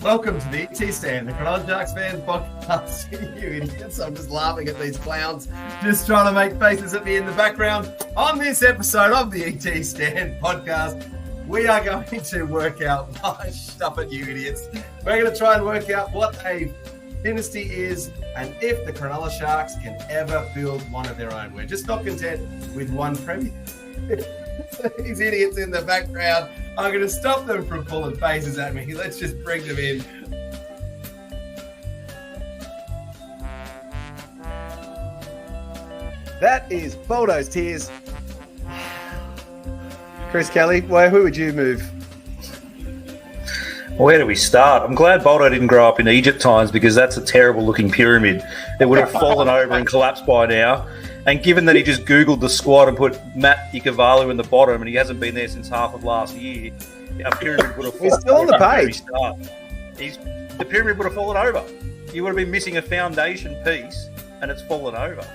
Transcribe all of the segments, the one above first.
Welcome to the ET Stand, the Cronulla Sharks fans podcast. You idiots, I'm just laughing at these clowns just trying to make faces at me in the background. On this episode of the ET Stand podcast, we are going to work out, stop it you idiots. We're going to try and work out what a dynasty is and if the Cronulla Sharks can ever build one of their own. We're just not content with one premier. These idiots in the background, I'm going to stop them from pulling faces at me. Let's just bring them in. That is Boldo's Tears. Chris Kelly, who would you move? Where do we start? I'm glad Boldo didn't grow up in Egypt times because that's a terrible looking pyramid. It would have fallen over and collapsed by now. And given that he just Googled the squad and put Matt Ikevalu in the bottom and he hasn't been there since half of last year, a pyramid would have fallen. He's still on the page. The pyramid would have fallen over. You would have been missing a foundation piece and it's fallen over.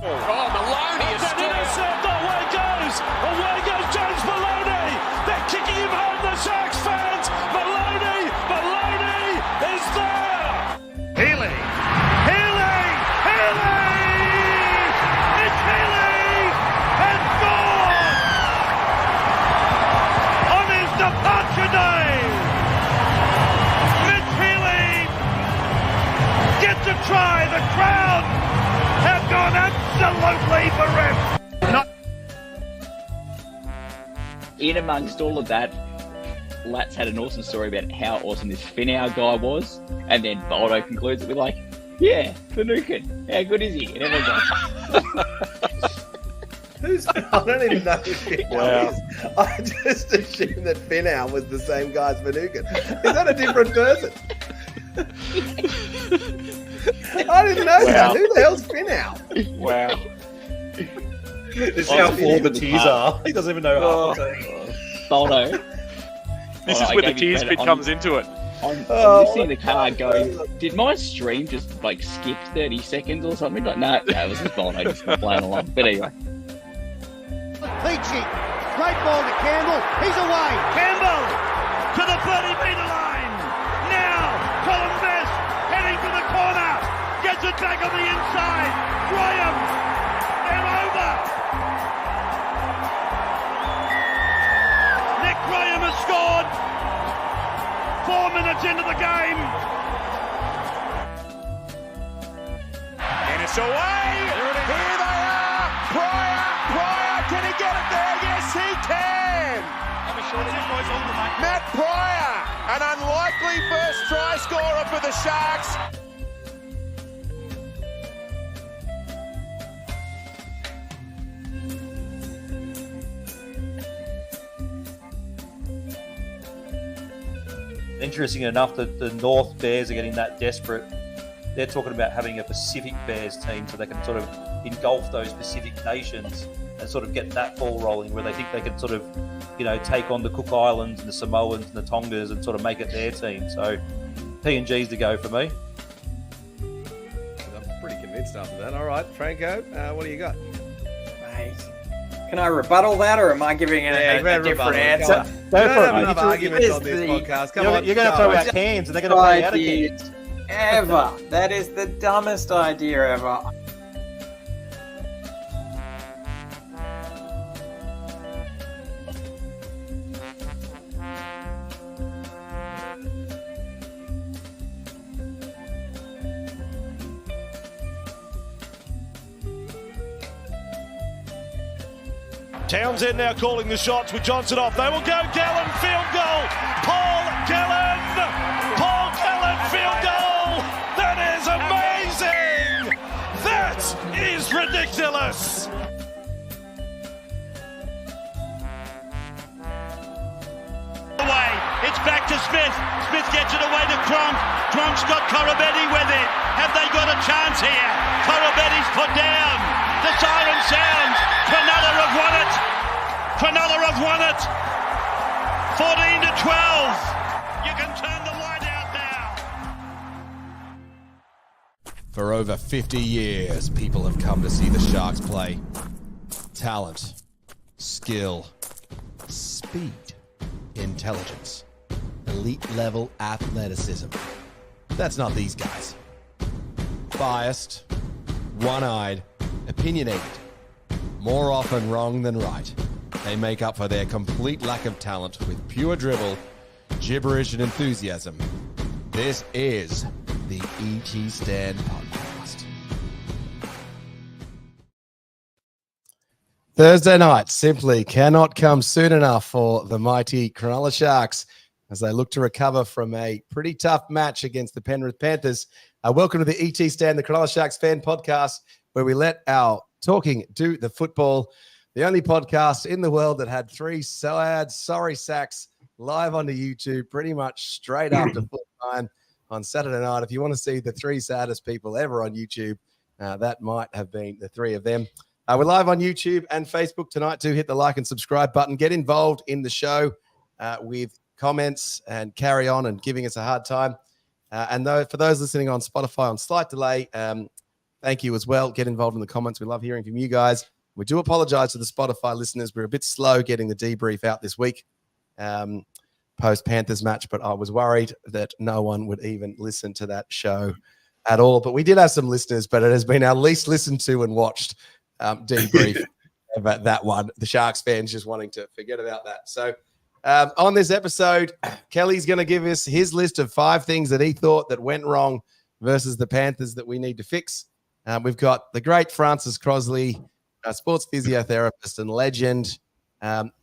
Oh, Maloney is still... Away goes! Away goes James Maloney! They're kicking him home, the Sharks fans! Maloney is there! Healy! It's Healy! And gone! On his departure day! Mitch Healy gets a try! The crowd have gone absolutely bereft! In amongst all of that, Lat's had an awesome story about how awesome this Finau guy was, and then Boldo concludes it with like, yeah, Finucane, how good is he? And everyone goes, I don't even know who Finau is. I just assumed that Finau was the same guy as Finucane. Is that a different person? I didn't know that. Who the hell's Finau? Wow. This is how full the tears are. He doesn't even know half the team. Boldo. This is where the tears bit comes into it. I'm listening to the card going, did my stream just like skip 30 seconds or something? Like, no, it was just Boldo just playing along. But anyway. Peachy, great ball to Campbell. He's away. Campbell to the 30-metre line. Now, Colin Best heading to the corner. Gets it back on the inside. Graham, they're over. Nick Graham has scored. 4 minutes into the game. And it's away. Here they are. Pryor. Can he get it there? Yes, he can. Matt Pryor, an unlikely first try scorer for the Sharks. Interesting enough that the North Bears are getting that desperate. They're talking about having a Pacific Bears team so they can sort of engulf those Pacific nations and sort of get that ball rolling where they think they can sort of, take on the Cook Islands and the Samoans and the Tongas and sort of make it their team. So PNG's to go for me. I'm pretty convinced after that. All right, Franco, what do you got? Mate, can I rebuttal that, or am I giving a different answer? Go for it. Enough arguments on this podcast. Come on, you're going to throw out cans, and they're going to play out of cans. Ever. That is the dumbest idea ever. Townsend now calling the shots with Johnson off. They will go. Gallen, field goal. Paul Gallen, field goal. That is amazing. That is ridiculous. Away. It's back to Smith. Smith gets it away to Cronk. Cronk's got Korobetti with it. Have they got a chance here? Korobetti's put down. The siren sounds. Cronulla have won it. Cronulla have won it. 14 to 12. You can turn the light out now. For over 50 years, people have come to see the Sharks play. Talent, skill, speed, intelligence. elite-level athleticism. That's not these guys. Biased, one-eyed, opinionated, more often wrong than right. They make up for their complete lack of talent with pure dribble, gibberish, and enthusiasm. This is the E.T. Stand Podcast. Thursday night simply cannot come soon enough for the mighty Cronulla Sharks as they look to recover from a pretty tough match against the Penrith Panthers. Welcome to the E.T. Stand, the Cronulla Sharks fan podcast, where we let our talking do the football. The only podcast in the world that had 3 sad, sorry sacks live onto YouTube pretty much straight after full time on Saturday night. If you want to see the 3 saddest people ever on YouTube, that might have been the 3 of them. We're live on YouTube and Facebook tonight too. Hit the like and subscribe button. Get involved in the show with comments and carry on and giving us a hard time. For those listening on Spotify on slight delay, thank you as well. Get involved in the comments. We love hearing from you guys. We do apologize to the Spotify listeners. We're a bit slow getting the debrief out this week post-Panthers match, but I was worried that no one would even listen to that show at all. But we did have some listeners, but it has been our least listened to and watched debrief about that one. The Sharks fans just wanting to forget about that. So on this episode, Kelly's going to give us his list of 5 things that he thought that went wrong versus the Panthers that we need to fix. We've got the great Francis Crossle, sports physiotherapist and legend,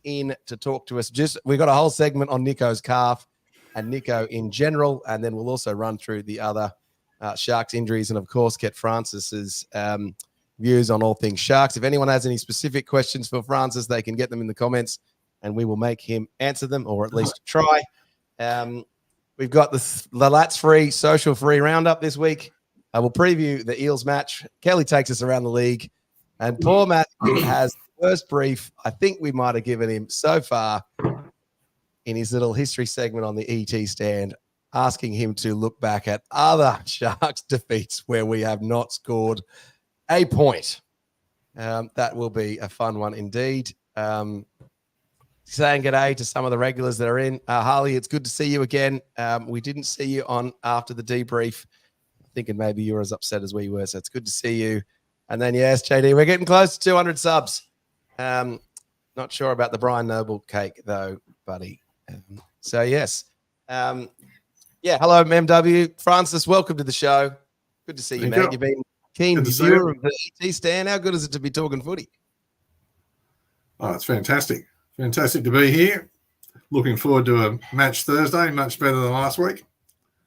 in to talk to us. We've got a whole segment on Nicho's calf and Nicho in general, and then we'll also run through the other Sharks injuries and, of course, get Francis's views on all things Sharks. If anyone has any specific questions for Francis, they can get them in the comments, and we will make him answer them, or at least try. We've got the Lats-free, social-free roundup this week. I will preview the Eels match. Kelly takes us around the league. And poor Matthew has the worst brief I think we might have given him so far in his little history segment on the ET stand, asking him to look back at other Sharks defeats where we have not scored a point. That will be a fun one indeed. Saying g'day to some of the regulars that are in. Harley, it's good to see you again. We didn't see you on after the debrief, thinking maybe you were as upset as we were, so it's good to see you. And then, yes, JD, we're getting close to 200 subs. Not sure about the Brian Noble cake, though, buddy. So, yes. Hello, MW. Francis, welcome to the show. Good to see you, mate. You've been keen viewer of the ET stand. How good is it to be talking footy? Oh, it's fantastic. Fantastic to be here. Looking forward to a match Thursday. Much better than last week.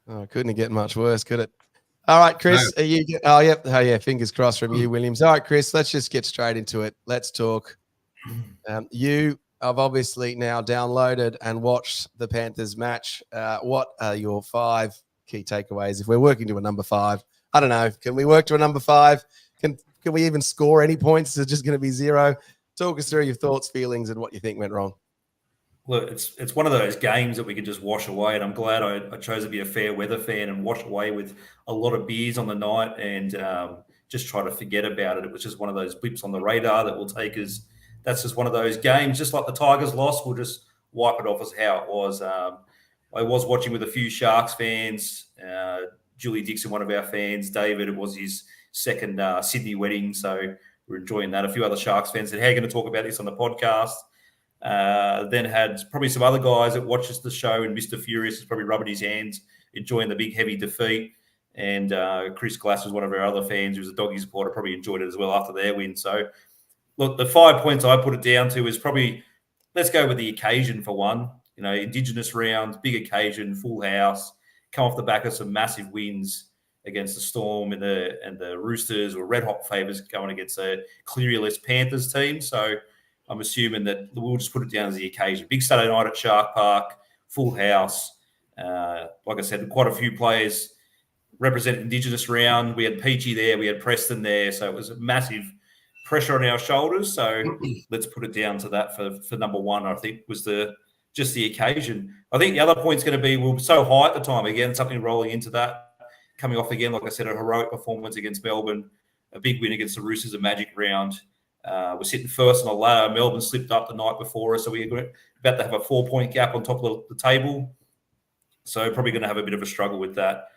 Oh, couldn't get much worse, could it? All right, Chris. No. Fingers crossed from you, Williams. All right, Chris, let's just get straight into it. Let's talk. You have obviously now downloaded and watched the Panthers match. What are your 5 key takeaways? If we're working to a number 5, I don't know. Can we work to a number 5? Can we even score any points? Is it just going to be 0? Talk us through your thoughts, feelings, and what you think went wrong. Look, it's one of those games that we can just wash away, and I'm glad I chose to be a fair weather fan and wash away with a lot of beers on the night and just try to forget about it. It was just one of those blips on the radar that we'll take as that's just one of those games. Just like the Tigers lost, we'll just wipe it off as how it was. I was watching with a few Sharks fans. Julie Dixon, one of our fans. David, it was his second Sydney wedding, so we're enjoying that. A few other Sharks fans said, "How are you going to talk about this on the podcast?" Then had probably some other guys that watches the show, and Mr. Furious is probably rubbing his hands, enjoying the big heavy defeat. And Chris Glass was one of our other fans who's a doggy supporter, probably enjoyed it as well after their win. So, look, the 5 points I put it down to is probably, let's go with the occasion for one. You know, Indigenous round, big occasion, full house, come off the back of some massive wins against the Storm and the Roosters were red-hot favourites going against a clearly-less Panthers team. So, I'm assuming that we'll just put it down as the occasion. Big Saturday night at Shark Park, full house. Like I said, quite a few players represent Indigenous round. We had Peachy there, we had Preston there, so it was a massive pressure on our shoulders. So let's put it down to that for number 1, I think, was just the occasion. I think the other point's going to be we were so high at the time. Again, something rolling into that, coming off again, like I said, a heroic performance against Melbourne, a big win against the Roosters, a magic round. We're sitting first on the ladder. Melbourne slipped up the night before us, so we're about to have a 4-point gap on top of the table. So probably going to have a bit of a struggle with that.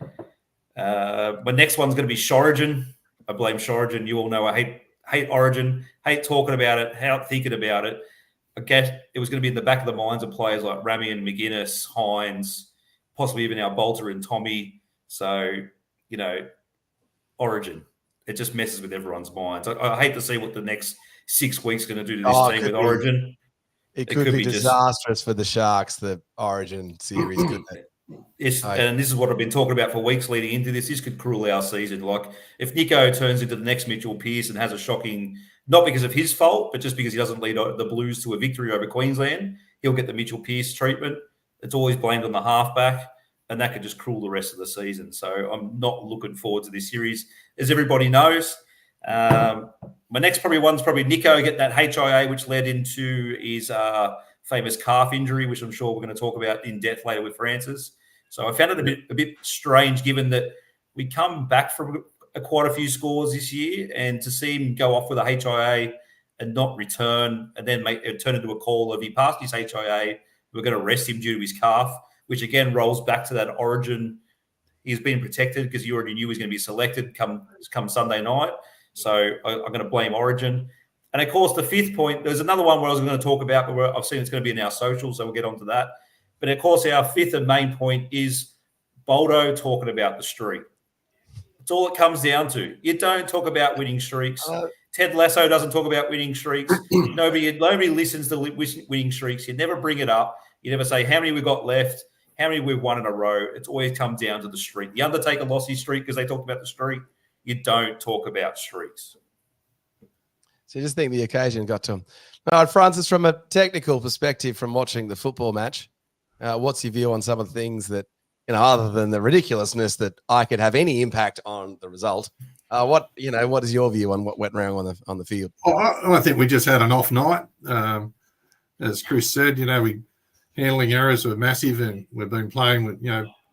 My next one's going to be Shorigin. I blame Shorigin. You all know I hate Origin, hate talking about it, hate thinking about it. I guess it was going to be in the back of the minds of players like Rami and McGuinness, Hines, possibly even our Bolter and Tommy. So, Origin. It just messes with everyone's minds. I hate to see what the next 6 weeks are going to do to this team with Origin. It could be disastrous for the Sharks, the Origin series, couldn't it? And this is what I've been talking about for weeks leading into this. This could cruel our season. Like, if Nicho turns into the next Mitchell Pearce and has a shocking, not because of his fault, but just because he doesn't lead the Blues to a victory over Queensland, he'll get the Mitchell Pearce treatment. It's always blamed on the halfback, and that could just cruel the rest of the season. So I'm not looking forward to this series, as everybody knows. My next one's probably Nicho get that HIA, which led into his famous calf injury, which I'm sure we're going to talk about in depth later with Francis. So I found it a bit strange, given that we come back from quite a few scores this year, and to see him go off with a HIA and not return, and then turn into a call of he passed his HIA, we're going to rest him due to his calf, which again rolls back to that Origin. He's been protected because you already knew he was going to be selected come Sunday night. So I'm going to blame Origin. And of course, the fifth point, there's another one where I was going to talk about, but I've seen it's going to be in our socials, so we'll get onto that. But of course, our fifth and main point is Boldo talking about the streak. It's all it comes down to. You don't talk about winning streaks. Ted Lasso doesn't talk about winning streaks. Nobody listens to winning streaks. You never bring it up. You never say how many we've got left, how many we've won in a row. It's always come down to the streak. The Undertaker lost his streak because they talked about the streak. You don't talk about streaks. So you just think the occasion got to him. All right, Francis, from a technical perspective from watching the football match, what's your view on some of the things that, other than the ridiculousness that I could have any impact on the result? What is your view on what went wrong on the field? I think we just had an off night. As Chris said, we handling errors were massive, and we've been playing with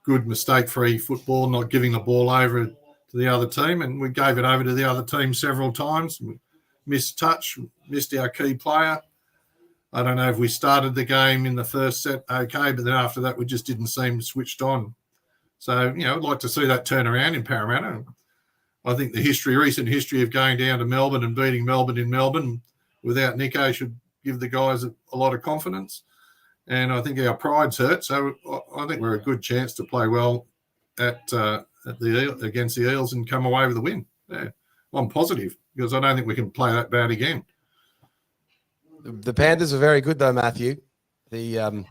good mistake-free football, not giving the ball over to the other team, and we gave it over to the other team several times. We missed touch, missed our key player. I don't know if we started the game in the first set okay, but then after that we just didn't seem switched on. So, I'd like to see that turn around in Parramatta. I think the recent history of going down to Melbourne and beating Melbourne in Melbourne without Nicho should give the guys a lot of confidence. And I think our pride's hurt. So I think we're a good chance to play well against the Eels and come away with a win. Yeah, I'm positive because I don't think we can play that bad again. The Panthers are very good, though, Matthew. And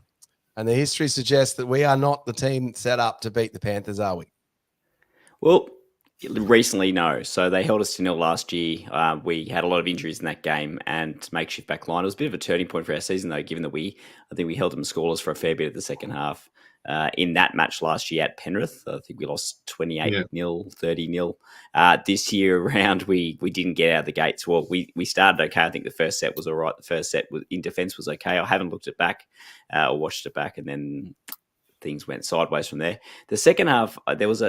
the history suggests that we are not the team set up to beat the Panthers, are we? Well, recently, no. So they held us to 0 last year. We had a lot of injuries in that game and makeshift back line. It was a bit of a turning point for our season, though, given that I think we held them scoreless for a fair bit of the second half. In that match last year at Penrith, I think we lost 28-0, 30-0. This year around, we didn't get out of the gates. Well, we started okay. I think the first set was all right. The first set in defence was okay. I haven't looked it back or watched it back, and then things went sideways from there. The second half, there was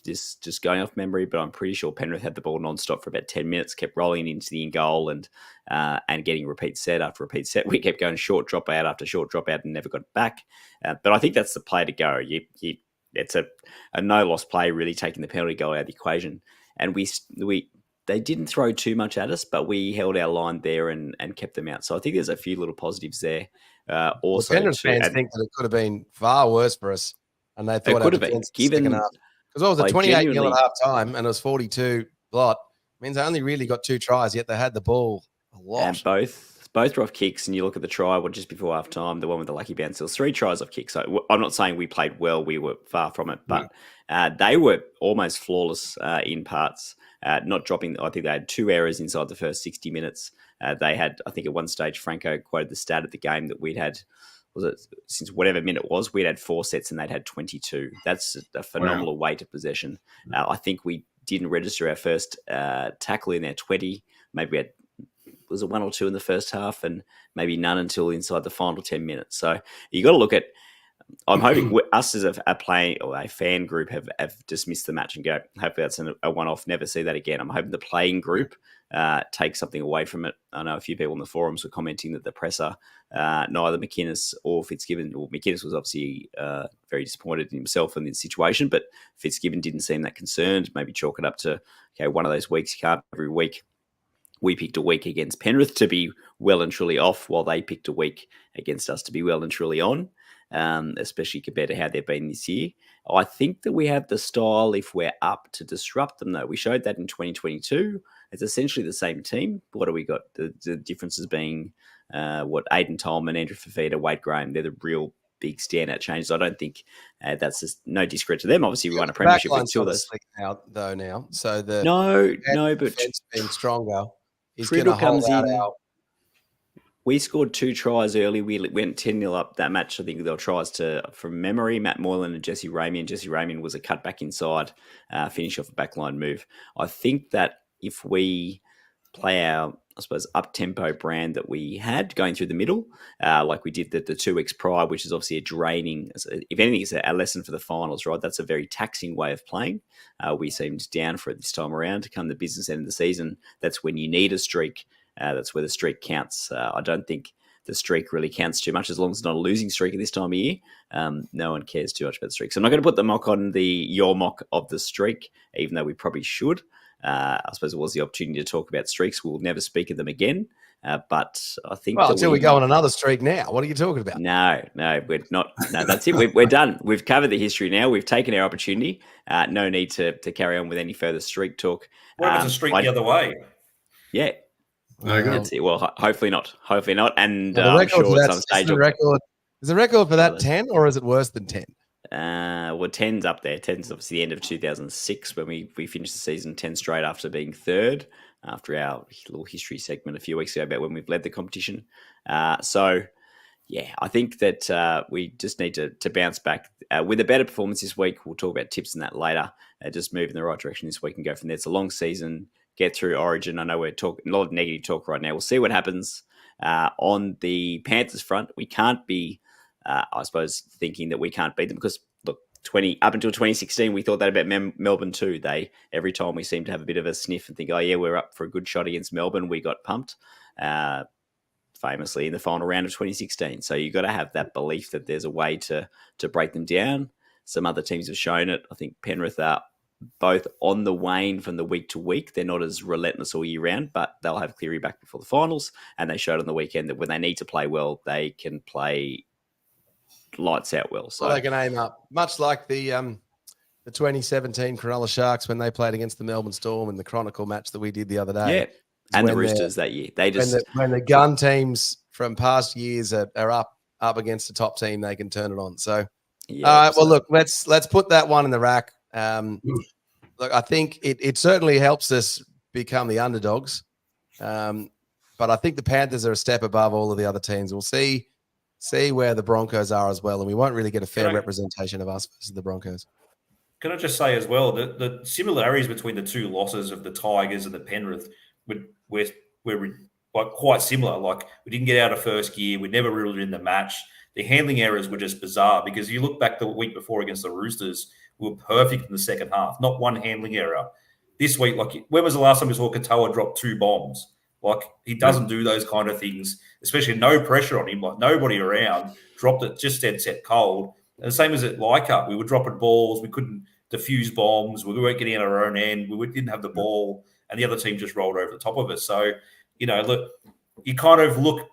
just going off memory, but I'm pretty sure Penrith had the ball non-stop for about 10 minutes, kept rolling into the in-goal and getting repeat set after repeat set. We kept going short dropout after short dropout and never got it back. But I think that's the play to go. It's a no-loss play, really taking the penalty goal out of the equation. And they didn't throw too much at us, but we held our line there and kept them out. So I think there's a few little positives there. Also, Penrith fans think that it could have been far worse for us, and they thought it could have been given. Because what was it, 28-0 at half time, and it was 42 lot. Means they only really got 2 tries, yet they had the ball a lot. And both were off kicks, and you look at the try, just before half time, the one with the lucky bounce, there was 3 tries off kicks. So I'm not saying we played well, we were far from it, but they were almost flawless in parts, not dropping. I think they had 2 errors inside the first 60 minutes. They had, I think at one stage, Franco quoted the stat at the game that we'd had, since whatever minute it was, we'd had 4 sets and they'd had 22. That's a phenomenal weight of possession. I think we didn't register our first tackle in our 20. Maybe we had, was it 1 or 2 in the first half, and maybe none until inside the final 10 minutes. So you got to look at, I'm hoping us as a playing or a fan group have dismissed the match and go, hopefully that's a one-off, never see that again. I'm hoping the playing group take something away from it. I know a few people in the forums were commenting that the presser neither McInnes or Fitzgibbon. Well, McInnes was obviously very disappointed in himself in this situation, but Fitzgibbon didn't seem that concerned. Maybe chalk it up to, okay, one of those weeks you can't every week. We picked a week against Penrith to be well and truly off, while they picked a week against us to be well and truly on, especially compared to how they've been this year. I think that we have the style, if we're up, to disrupt them, though. We showed that in 2022. It's essentially the same team. What do we got? The differences being Aidan Tolman, Andrew Fafita, Wade Graham. They're the real big standout changes. I don't think that's just no discredit to them. Obviously, we won a premiership with two of those. Now, so the but defense being stronger. He's Friedel comes in. Out. We scored 2 tries early. We went 10-0 up that match. I think there were tries from memory, Matt Moylan and Jesse Ramian. Jesse Ramian was a cut back inside, finish off a backline move. I think that if we play our, I suppose, up-tempo brand that we had going through the middle, like we did the 2 weeks prior, which is obviously a draining, if anything, it's a lesson for the finals, right? That's a very taxing way of playing. We seemed down for it this time around. To come the business end of the season, that's when you need a streak. That's where the streak counts. I don't think the streak really counts too much as long as it's not a losing streak at this time of year. No one cares too much about the streak. So I'm not going to put the mock on your mock of the streak, even though we probably should. I suppose it was the opportunity to talk about streaks. We'll never speak of them again. But I think... Well, until we go on another streak now. What are you talking about? No, we're not. No, that's it. We're done. We've covered the history now. We've taken our opportunity. No need to carry on with any further streak talk. What was a streak the other way? Yeah. That's it. Well, hopefully not. Hopefully not. And I'm sure at some stage... Is the record for that 10 or is it worse than 10? Well, 10's up there. 10's obviously the end of 2006 when we finished the season 10 straight after being third, after our little history segment a few weeks ago about when we've led the competition. So, yeah, I think that we just need to bounce back with a better performance this week. We'll talk about tips and that later. Just move in the right direction this week and go from there. It's a long season. Get through Origin. I know we're talking a lot of negative talk right now. We'll see what happens on the Panthers front. We can't be, I suppose, thinking that we can't beat them because, look, up until 2016, we thought that about Melbourne too. Every time we seem to have a bit of a sniff and think, oh, yeah, we're up for a good shot against Melbourne, we got pumped, famously in the final round of 2016. So you've got to have that belief that there's a way to break them down. Some other teams have shown it. I think Penrith are both on the wane from the week to week. They're not as relentless all year round, but they'll have Cleary back before the finals. And they showed on the weekend that when they need to play well, they can play lights out well. So they can aim up, much like the 2017 Cronulla Sharks when they played against the Melbourne Storm in the Chronicle match that we did the other day. Yeah, and the Roosters that year. They just when the gun teams from past years are up against the top team, they can turn it on. So, yeah, well, look, let's put that one in the rack. Look, I think it certainly helps us become the underdogs, but I think the Panthers are a step above all of the other teams. We'll see where the Broncos are as well, and we won't really get a fair representation of us versus the Broncos. Can I just say as well that the similarities between the two losses of the Tigers and the Penrith were like quite similar. Like we didn't get out of first gear, we never ruled in the match. The handling errors were just bizarre because you look back the week before against the Roosters, we were perfect in the second half, not one handling error. This week, like when was the last time we saw Katoa drop 2 bombs? Like he doesn't do those kind of things, especially no pressure on him, like nobody around, dropped it just dead set cold. And the same as at Leichhardt, we were dropping balls, we couldn't diffuse bombs, we weren't getting out our own end, we didn't have the ball, and the other team just rolled over the top of us. So, look, you kind of look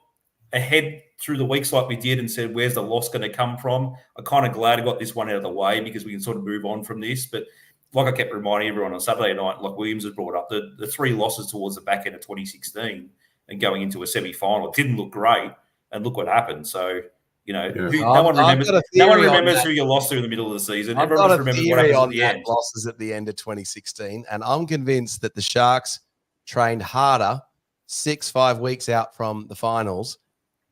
ahead through the weeks like we did and said, where's the loss going to come from? I'm kind of glad I got this one out of the way because we can sort of move on from this. But like I kept reminding everyone on Saturday night, like Williams has brought up, the 3 losses towards the back end of 2016 and going into a semi-final, it didn't look great. And look what happened. So, no one remembers who you lost to in the middle of the season. Everyone just remembers what happened at the end. Losses at the end of 2016. And I'm convinced that the Sharks trained harder 5 weeks out from the finals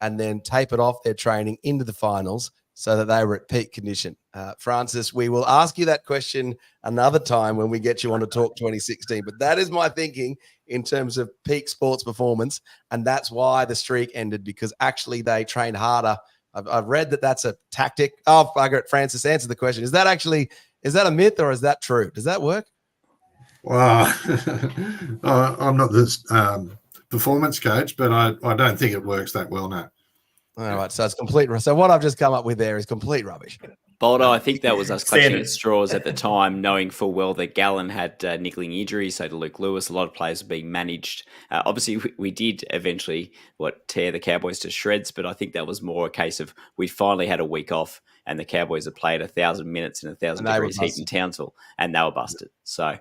and then tapered off their training into the finals so that they were at peak condition. Francis, we will ask you that question another time when we get you on to talk 2016. But that is my thinking in terms of peak sports performance. And that's why the streak ended, because actually they trained harder. I've read that that's a tactic. Oh, bugger it, Francis, answer the question. Is that a myth or is that true? Does that work? Well, I'm not this performance coach, but I don't think it works that well now. All right, so it's complete. So what I've just come up with there is complete rubbish. Boldo, I think that was us clutching Standard. at straws at the time, knowing full well that Gallen had niggling injuries. So to Luke Lewis, a lot of players were being managed. Obviously, we did eventually tear the Cowboys to shreds, but I think that was more a case of we finally had a week off, and the Cowboys had played 1,000 minutes in 1,000 degrees heat in Townsville, and they were busted. So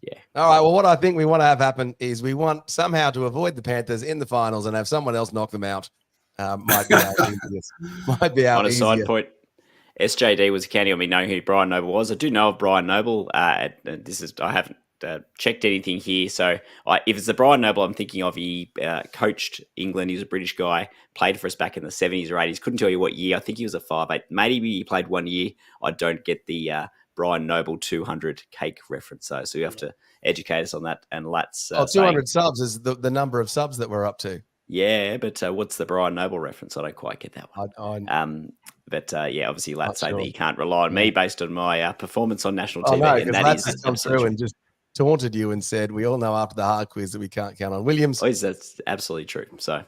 yeah. All right. Well, what I think we want to have happen is we want somehow to avoid the Panthers in the finals and have someone else knock them out. Might be our easiest. Might be our On a easier. side point, SJD was counting on me knowing who Brian Noble was. I do know of Brian Noble. I haven't checked anything here. So if it's the Brian Noble I'm thinking of, he coached England. He was a British guy, played for us back in the 70s or 80s. Couldn't tell you what year. I think he was a 5'8". Maybe he played 1 year. I don't get the Brian Noble 200 cake reference, though. So you have to educate us on that. And Lat's 200 subs is the number of subs that we're up to. Yeah, but what's the Brian Noble reference? I don't quite get that one. But obviously, Lat's saying that he can't rely on me based on my performance on national TV. No, and that Lat's is just come through and just taunted you and said, we all know after the hard quiz that we can't count on Williams. That's absolutely true. So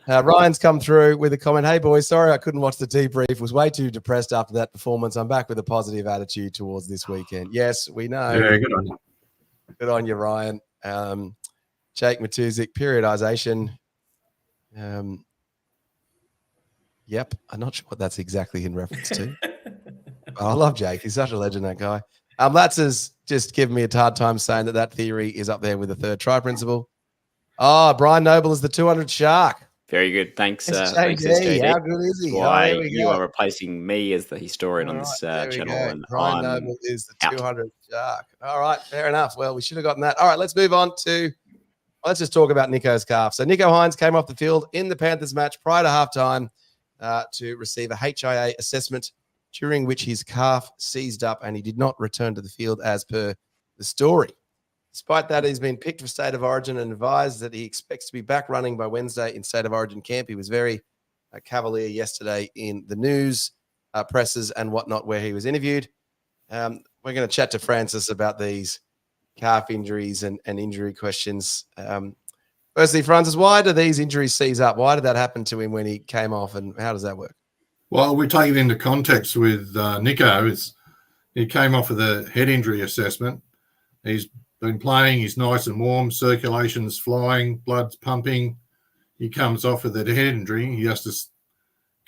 Ryan's come through with a comment. Hey, boys, sorry I couldn't watch the debrief. Was way too depressed after that performance. I'm back with a positive attitude towards this weekend. Yes, we know. Yeah, good on you. Good on you, Ryan. Jake Matuzik, periodization. Yep, I'm not sure what that's exactly in reference to. I love Jake. He's such a legend, that guy. Lats has just given me a hard time saying that theory is up there with the third try principle. Oh, Brian Noble is the 200 shark. Very good. Thanks, thanks, SJD. How good is he? Why you are replacing me as the historian on this channel. And Brian Noble is the 200 shark. All right, fair enough. Well, we should have gotten that. All right, let's move on to... Let's just talk about Nicho's calf. So Nicho Hynes came off the field in the Panthers match prior to halftime to receive a HIA assessment, during which his calf seized up and he did not return to the field as per the story. Despite that, he's been picked for State of Origin and advised that he expects to be back running by Wednesday in State of Origin camp. He was very cavalier yesterday in the news, presses and whatnot where he was interviewed. We're going to chat to Francis about these calf injuries and injury questions. Firstly, Francis, why do these injuries seize up? Why did that happen to him when he came off, and how does that work? Well, we take it into context with Nicho. He came off with a head injury assessment. He's been playing. He's nice and warm. Circulation's flying. Blood's pumping. He comes off with a head injury. He has to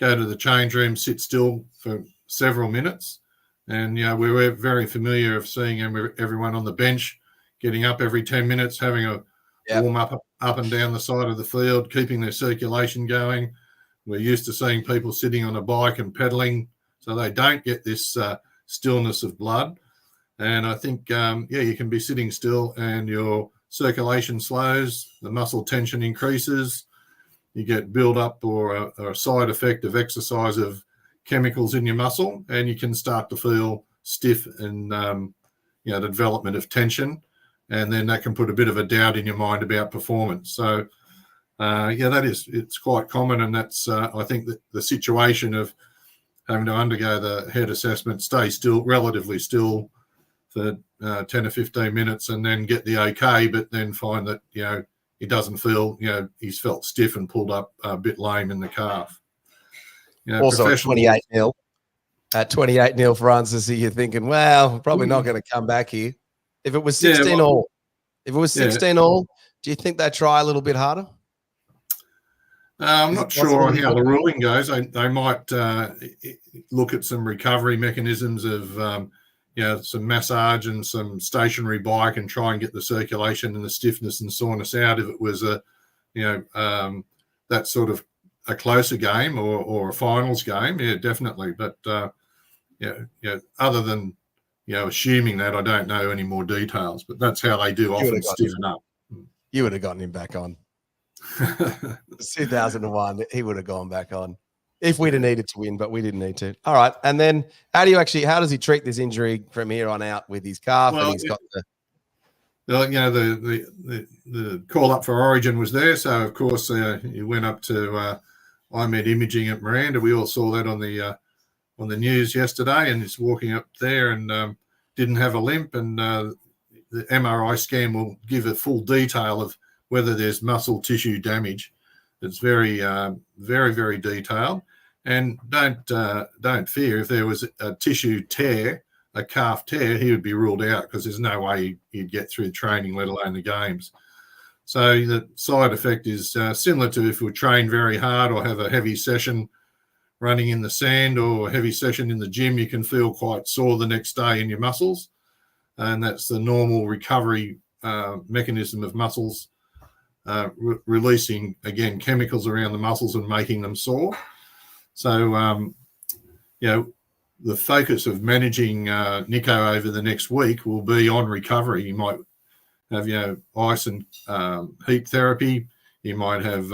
go to the change room, sit still for several minutes. And, we were very familiar of seeing everyone on the bench getting up every 10 minutes, having a warm up and down the side of the field, keeping their circulation going. We're used to seeing people sitting on a bike and pedaling so they don't get this stillness of blood. And I think, you can be sitting still and your circulation slows, the muscle tension increases, you get build up or a side effect of exercise of chemicals in your muscle, and you can start to feel stiff and the development of tension, and then that can put a bit of a doubt in your mind about performance. So it's quite common, and that's I think that the situation of having to undergo the head assessment, stay still, relatively still for 10 or 15 minutes, and then get the okay, but then find that he doesn't feel he's felt stiff and pulled up a bit lame in the calf. Also, 28-0. At 28-0, Francis, you're thinking, well, probably not going to come back here. If it was 16 all, do you think they try a little bit harder? I'm not sure on how the ruling goes. They might look at some recovery mechanisms of, some massage and some stationary bike and try and get the circulation and the stiffness and soreness out. If it was that sort of a closer game or a finals game, definitely. But other than assuming that, I don't know any more details. But that's how they do often stiffen up. You would have gotten him back on. 2001, he would have gone back on if we'd have needed to win, but we didn't need to. All right, and then how does he treat this injury from here on out with his calf? Well, and he's got the call up for Origin was there, so of course he went up to IMED imaging at Miranda. We all saw that on the news yesterday, and he's walking up there and didn't have a limp, and the MRI scan will give a full detail of whether there's muscle tissue damage. It's very, very, very detailed. And don't fear, if there was a tissue tear, a calf tear, he would be ruled out because there's no way he'd get through training, let alone the games. So the side effect is similar to if we train very hard or have a heavy session running in the sand or a heavy session in the gym, you can feel quite sore the next day in your muscles. And that's the normal recovery mechanism of muscles releasing, again, chemicals around the muscles and making them sore. So, the focus of managing Nicho over the next week will be on recovery. He might have, ice and heat therapy. He might have,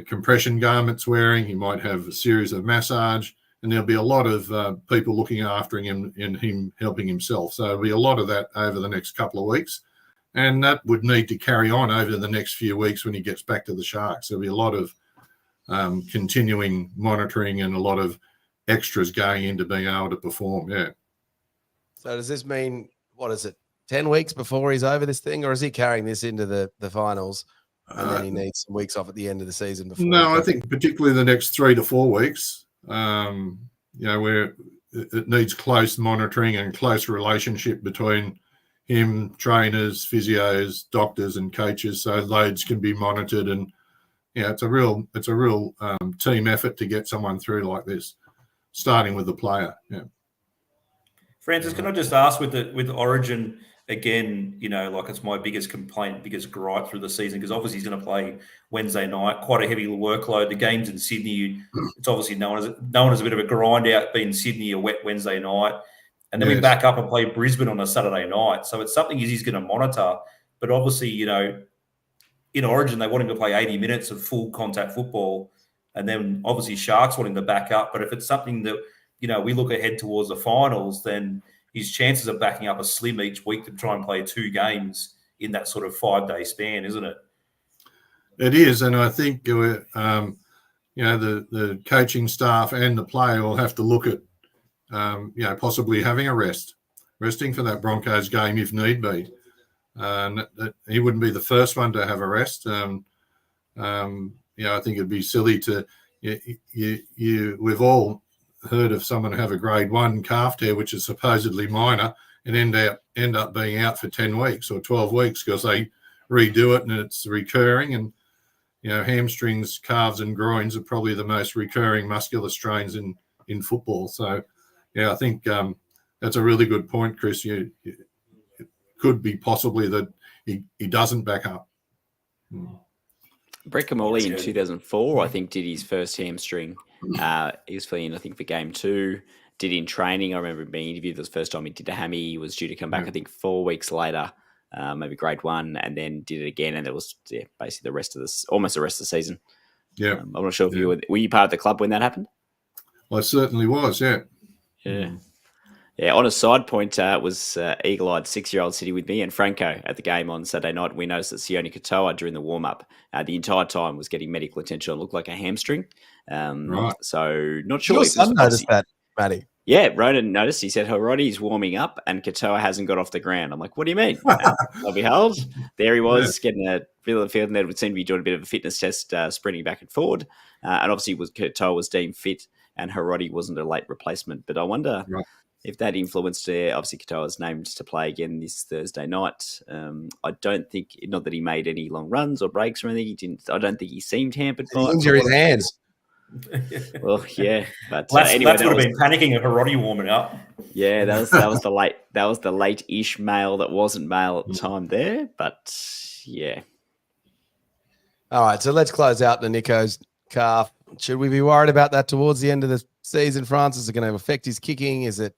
compression garments wearing. He might have a series of massage. And there'll be a lot of people looking after him and him helping himself. So there'll be a lot of that over the next couple of weeks. And that would need to carry on over the next few weeks when he gets back to the Sharks. There'll be a lot of continuing monitoring and a lot of extras going into being able to perform. Yeah. So does this mean, 10 weeks before he's over this thing, or is he carrying this into the finals and then he needs some weeks off at the end of the season before? No, I think particularly the next 3 to 4 weeks, where it needs close monitoring and close relationship between him, trainers, physios, doctors, and coaches, so loads can be monitored. And it's a real team effort to get someone through like this, starting with the player. Yeah. Francis, can I just ask with Origin again? It's my biggest complaint, biggest gripe through the season, because obviously he's going to play Wednesday night, quite a heavy workload. The game's in Sydney. It's obviously known as a bit of a grind out, being Sydney a wet Wednesday night. And then we back up and play Brisbane on a Saturday night. So it's something he's going to monitor. But obviously, in Origin, they want him to play 80 minutes of full contact football. And then obviously Sharks want him to back up. But if it's something that, we look ahead towards the finals, then his chances of backing up are slim each week to try and play 2 games in that sort of 5-day span, isn't it? It is. And I think, the coaching staff and the player will have to look at, possibly having a resting for that Broncos game if need be. He wouldn't be the first one to have a rest. I think it'd be silly to. We've all heard of someone have a grade 1 calf tear, which is supposedly minor, and end up being out for 10 weeks or 12 weeks because they redo it and it's recurring. And hamstrings, calves, and groins are probably the most recurring muscular strains in football. So. Yeah, I think that's a really good point, Chris. It could be possibly that he doesn't back up. Brett Kamali in 2004, I think, did his first hamstring. He was feeling, I think, for game 2. Did in training. I remember being interviewed the first time he did a hammy. He was due to come back, I think, 4 weeks later, maybe grade 1, and then did it again. And it was basically almost the rest of the season. Yeah, I'm not sure if you were you part of the club when that happened? Well, I certainly was. Yeah. Yeah. On a side point, it was eagle-eyed 6-year-old sitting with me and Franco at the game on Saturday night. We noticed that Sione Katoa during the warm-up the entire time was getting medical attention. It looked like a hamstring. Right. So not sure. Your son noticed that, Matty. Yeah, Ronan noticed. He said, Harodi's warming up and Katoa hasn't got off the ground. I'm like, what do you mean? Lo and behold, there he was getting a bit of the field, and there would seem to be doing a bit of a fitness test, sprinting back and forward. And obviously Katoa was deemed fit, and Harodi wasn't a late replacement. But I wonder if that influenced obviously Katoa's named to play again this Thursday night. I don't think, not that he made any long runs or breaks or anything. I don't think he seemed hampered by it. Injured his hands. Well, yeah, but anyway, that would have been panicking if Harodi warming up. Yeah, that was the late-ish male that wasn't male at the time there. But yeah. All right, so let's close out the Nicho's calf. Should we be worried about that towards the end of the season, Francis? Is it going to affect his kicking? I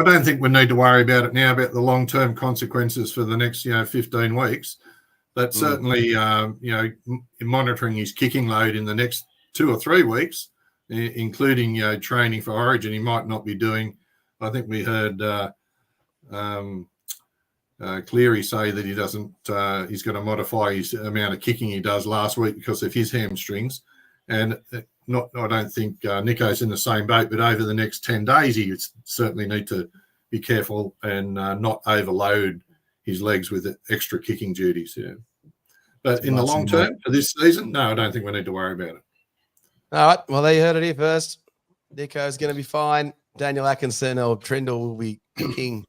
don't think we need to worry about it now, about the long-term consequences for the next 15 weeks. But certainly, monitoring his kicking load in the next 2 or 3 weeks, including training for Origin, he might not be doing. I think we heard Cleary say that he doesn't. He's going to modify his amount of kicking he does last week because of his hamstrings, and I don't think Nicho's in the same boat. But over the next 10 days, he would certainly need to be careful and not overload his legs with extra kicking duties. Yeah. But in the long term, for this season, no, I don't think we need to worry about it. All right. Well, there you heard it here first. Nicho's going to be fine. Daniel Atkinson or Trindle will be kicking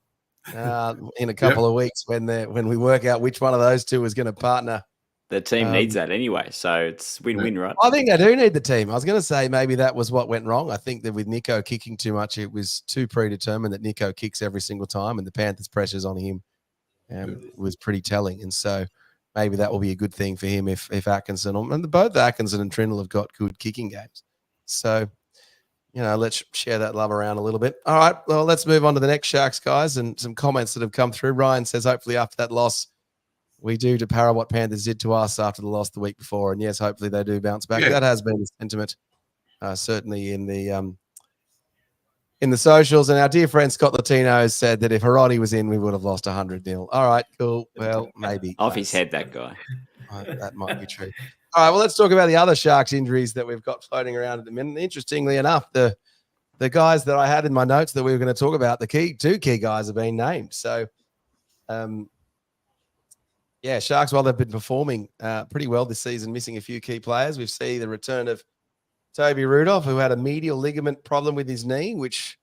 in a couple of weeks when we work out which one of those two is going to partner. The team needs that anyway, so it's win-win, right? I think they do need the team. I was going to say maybe that was what went wrong. I think that with Nicho kicking too much, it was too predetermined that Nicho kicks every single time, and the Panthers' pressures on him was pretty telling. And so maybe that will be a good thing for him if Atkinson, and both Atkinson and Trindle have got good kicking games. So, let's share that love around a little bit. All right, well, let's move on to the next Sharks, guys, and some comments that have come through. Ryan says, hopefully after that loss, we do to para what Panthers did to us after the loss the week before. And yes, hopefully they do bounce back. Yeah. That has been the sentiment, certainly in the socials. And our dear friend Scott Latino said that if Hiroti was in, we would have lost 100-0. All right, cool. Well, maybe. Off his head, that guy. That might be true. All right, well, let's talk about the other Sharks injuries that we've got floating around at the minute. Interestingly enough, the guys that I had in my notes that we were going to talk about, two key guys have been named. So, yeah, Sharks, while they've been performing pretty well this season, missing a few key players, we've seen the return of Toby Rudolph, who had a medial ligament problem with his knee, which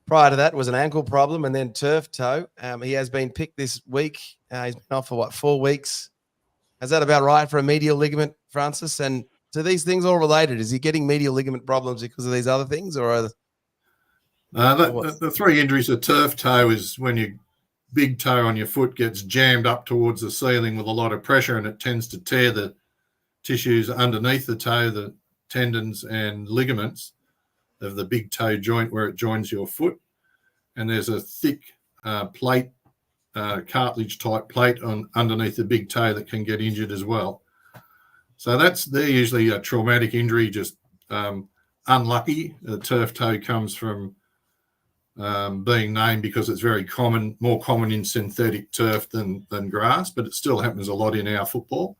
prior to that was an ankle problem, and then turf toe. He has been picked this week. He's been off for, 4 weeks? Is that about right for a medial ligament, Francis? And do these things all related? Is he getting medial ligament problems because of these other things? Or the 3 injuries, a turf toe is when you big toe on your foot gets jammed up towards the ceiling with a lot of pressure, and it tends to tear the tissues underneath the toe, the tendons and ligaments of the big toe joint where it joins your foot. And there's a thick plate, cartilage type plate underneath the big toe that can get injured as well. So they're usually a traumatic injury, just unlucky. The turf toe comes from being named because it's very common, more common in synthetic turf than grass, but it still happens a lot in our football.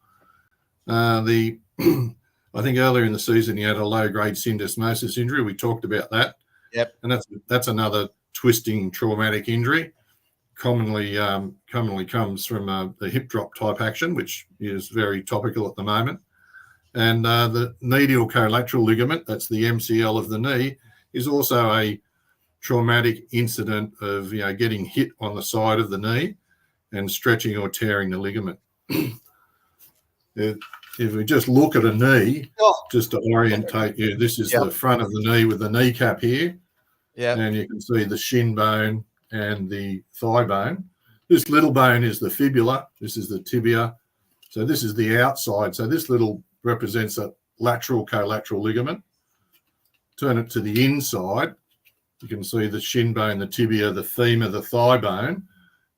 I think earlier in the season he had a low-grade syndesmosis injury. We talked about that. Yep. And that's another twisting traumatic injury. Commonly comes from the hip drop type action, which is very topical at the moment. And the medial collateral ligament, that's the MCL of the knee, is also a traumatic incident of getting hit on the side of the knee and stretching or tearing the ligament. If we just look at a knee, just to orientate you, this is the front of the knee with the kneecap here. Yeah. And you can see the shin bone and the thigh bone. This little bone is the fibula. This is the tibia. So this is the outside. So this little represents a lateral collateral ligament. Turn it to the inside. You can see the shin bone, the tibia, the femur, the thigh bone.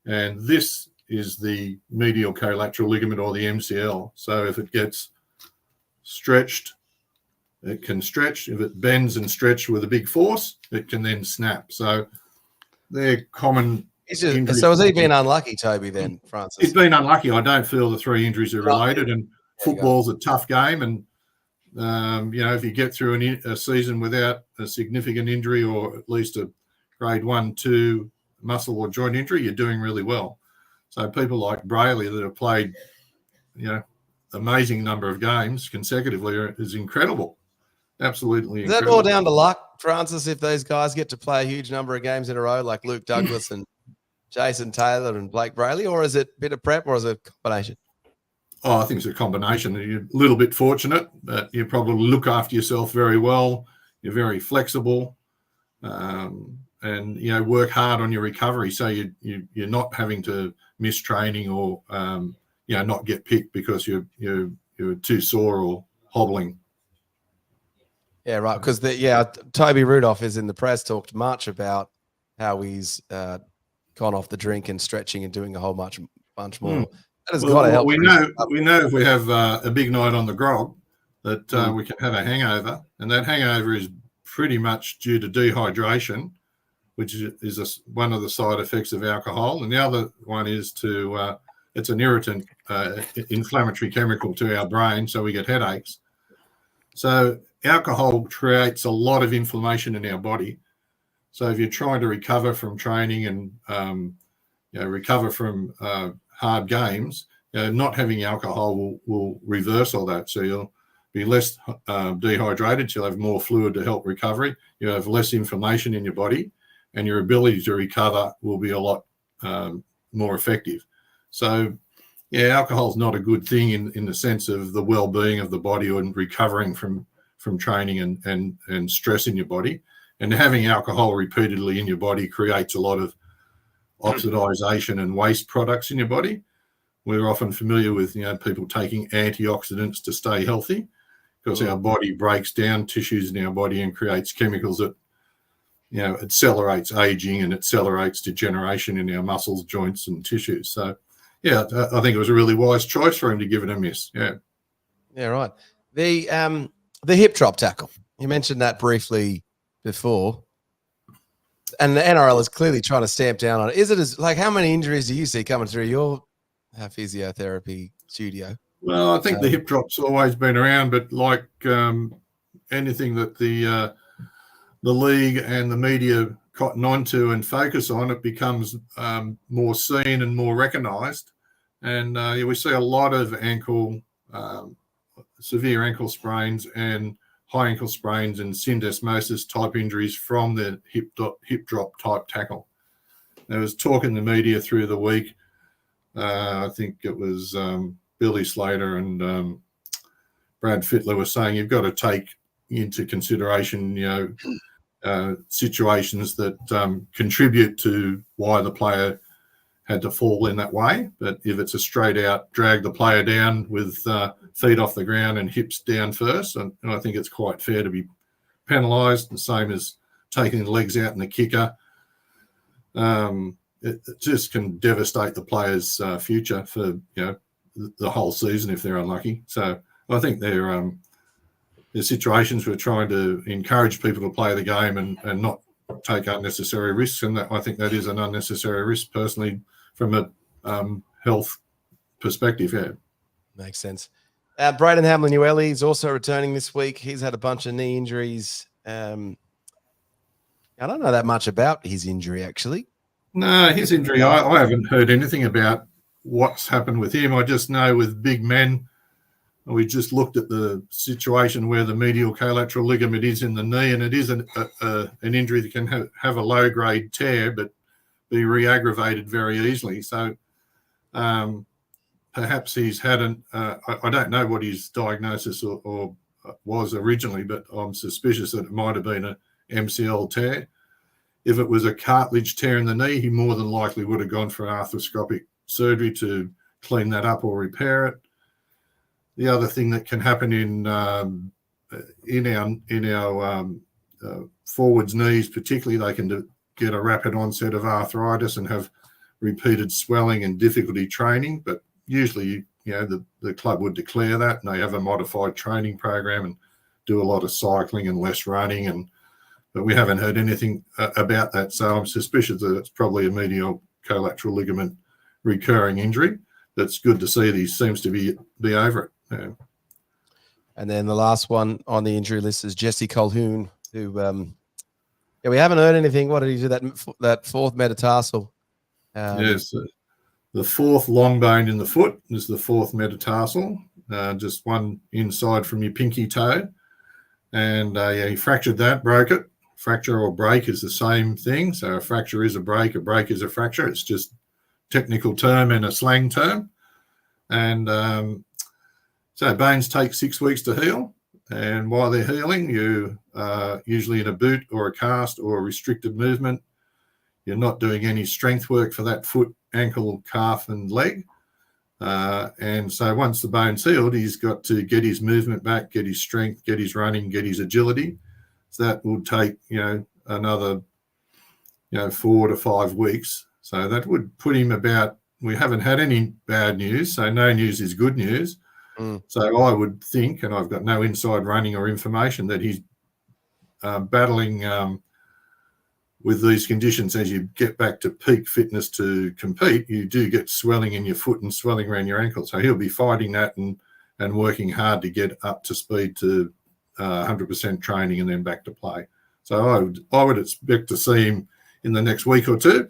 And this is the medial collateral ligament, or the MCL. So if it gets stretched, it can stretch. If it bends and stretches with a big force, it can then snap. So they're common injuries. So has he been unlucky, Toby, then, Francis? He's been unlucky. I don't feel the 3 injuries are related, and football's a tough game. And, if you get through a season without a significant injury, or at least a grade 1, 2 muscle or joint injury, you're doing really well. So people like Brayley that have played, amazing number of games consecutively is incredible. Absolutely incredible. Is that all down to luck, Francis, if those guys get to play a huge number of games in a row, like Luke Douglas and Jason Taylor and Blake Brayley, or is it a bit of prep, or is it a combination? Oh, I think it's a combination. You're a little bit fortunate, but you probably look after yourself very well. You're very flexible, and work hard on your recovery, so you're not having to miss training or not get picked because you're too sore or hobbling. Yeah, right. Because Toby Rudolph is in the press, talked much about how he's gone off the drink and stretching and doing a whole bunch more. That has got to help. We know if we have a big night on the grog that we can have a hangover, and that hangover is pretty much due to dehydration, which is one of the side effects of alcohol, and the other one is it's an irritant, inflammatory chemical to our brain, so we get headaches. So alcohol creates a lot of inflammation in our body. So if you're trying to recover from training and recover from hard games, not having alcohol will reverse all that. So you'll be less dehydrated. You'll have more fluid to help recovery. You have less inflammation in your body, and your ability to recover will be a lot more effective. So, yeah, alcohol is not a good thing in the sense of the well-being of the body and recovering from training and stress in your body. And having alcohol repeatedly in your body creates a lot of oxidization and waste products in your body. We're often familiar with people taking antioxidants to stay healthy, because our body breaks down tissues in our body and creates chemicals that accelerates aging and accelerates degeneration in our muscles, joints, and tissues. So, yeah, I think it was a really wise choice for him to give it a miss. Yeah. Yeah, right. The hip drop tackle, you mentioned that briefly before, and the NRL is clearly trying to stamp down on it. Is it as like, how many injuries do you see coming through your physiotherapy studio? Well, I think the hip drop's always been around, but like anything that the league and the media cotton onto and focus on, it becomes more seen and more recognised. And we see a lot of severe ankle sprains and high ankle sprains and syndesmosis type injuries from the hip drop type tackle. There was talk in the media through the week. I think it was Billy Slater and Brad Fittler were saying you've got to take into consideration, situations that contribute to why the player had to fall in that way. But if it's a straight out drag the player down with feet off the ground and hips down first, and I think it's quite fair to be penalised, the same as taking the legs out in the kicker. It just can devastate the player's future for the whole season if they're unlucky. So I think they're situations we're trying to encourage people to play the game and not take unnecessary risks, and I think that is an unnecessary risk personally from a health perspective. Yeah, makes sense. Braden Hamlin-Uele is also returning this week. He's had a bunch of knee injuries. I don't know that much about his injury, actually. No, his injury, I haven't heard anything about what's happened with him. I just know with big men, we just looked at the situation where the medial collateral ligament is in the knee, and it is an injury that can have a low-grade tear but be re-aggravated very easily. So perhaps he's had I don't know what his diagnosis or was originally, but I'm suspicious that it might have been an MCL tear. If it was a cartilage tear in the knee, he more than likely would have gone for arthroscopic surgery to clean that up or repair it. The other thing that can happen in our forwards knees, particularly, they can get a rapid onset of arthritis and have repeated swelling and difficulty training. But usually, the club would declare that, and they have a modified training program and do a lot of cycling and less running. But we haven't heard anything about that, so I'm suspicious that it's probably a medial collateral ligament recurring injury. That's good to see that he seems to be over it. Yeah. And then the last one on the injury list is Jesse Colquhoun, who we haven't heard anything. What did he do? That fourth metatarsal. Yes, the fourth long bone in the foot is the fourth metatarsal, just one inside from your pinky toe. And he fractured that, broke it. Fracture or break is the same thing. So a fracture is a break is a fracture. It's just technical term and a slang term. And so bones take 6 weeks to heal. And while they're healing, you usually in a boot or a cast or a restricted movement. You're not doing any strength work for that foot, ankle, calf, and leg. And so once the bone's healed, he's got to get his movement back, get his strength, get his running, get his agility. So that will take, another, 4 to 5 weeks. So that would put him about, we haven't had any bad news, so no news is good news. So I would think, and I've got no inside running or information, that he's battling with these conditions. As you get back to peak fitness to compete, you do get swelling in your foot and swelling around your ankle. So he'll be fighting that and working hard to get up to speed to 100% training and then back to play. So I would expect to see him in the next week or two,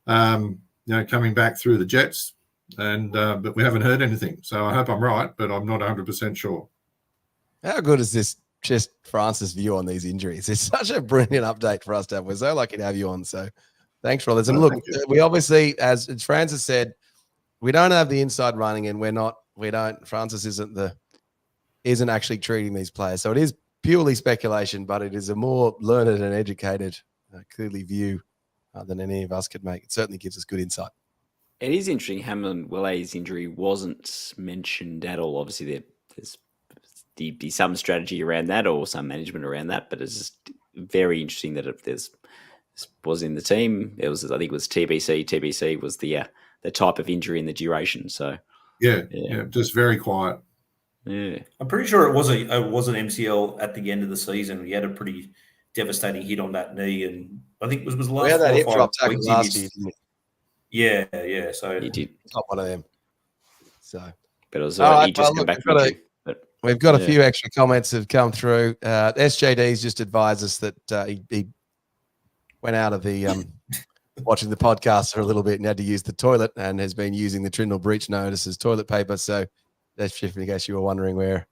coming back through the Jets. and but we haven't heard anything. So I hope I'm right, but I'm not 100% sure. How good is this? Just Francis' view on these injuries. It's such a brilliant update for us to have. We're so lucky to have you on. So thanks for all this. And look, we obviously, as Francis said, we don't have the inside running, and Francis isn't actually treating these players. So it is purely speculation, but it is a more learned and educated, clearly view than any of us could make. It certainly gives us good insight. It is interesting. Hamlin Willet's injury wasn't mentioned at all. Obviously, there's be some strategy around that or some management around that, but it's just very interesting that was in the team. I think it was TBC. TBC was the type of injury and the duration. So yeah, just very quiet. Yeah, I'm pretty sure it was an MCL at the end of the season. He had a pretty devastating hit on that knee, and I think it was the last. We had that hip drop tackle weeks last year, didn't we? Yeah. So he did top one of them. So, but it was he just come back. We've got a few extra comments that have come through. SJD's just advised us that he went out of the watching the podcast for a little bit and had to use the toilet and has been using the Trindle breach notice as toilet paper. So that's just in case you were wondering where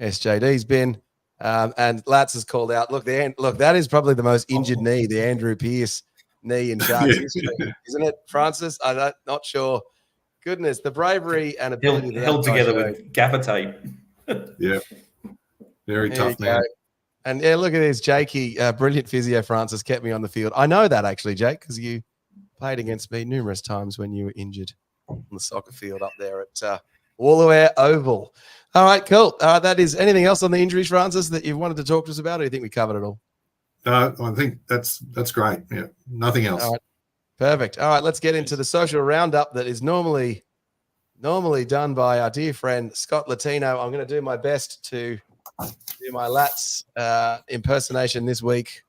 SJD's been. And Lats has called out, look, that is probably the most injured knee, the Andrew Pearce knee in Sharks history, isn't it, Francis? I'm not sure. Goodness, the bravery and ability held together with gaffer tape. Yeah, very tough man. And look at this, Jakey, brilliant physio. Francis kept me on the field. I know that actually, Jake, because you played against me numerous times when you were injured on the soccer field up there at Woollaware Oval. All right, cool. That is anything else on the injuries, Francis, that you wanted to talk to us about, or do you think we covered it all? I think that's great. Yeah, nothing else. All right. Perfect. All right, let's get into the social roundup that is normally done by our dear friend Scott Latino. I'm going to do my best to do my Lats impersonation this week.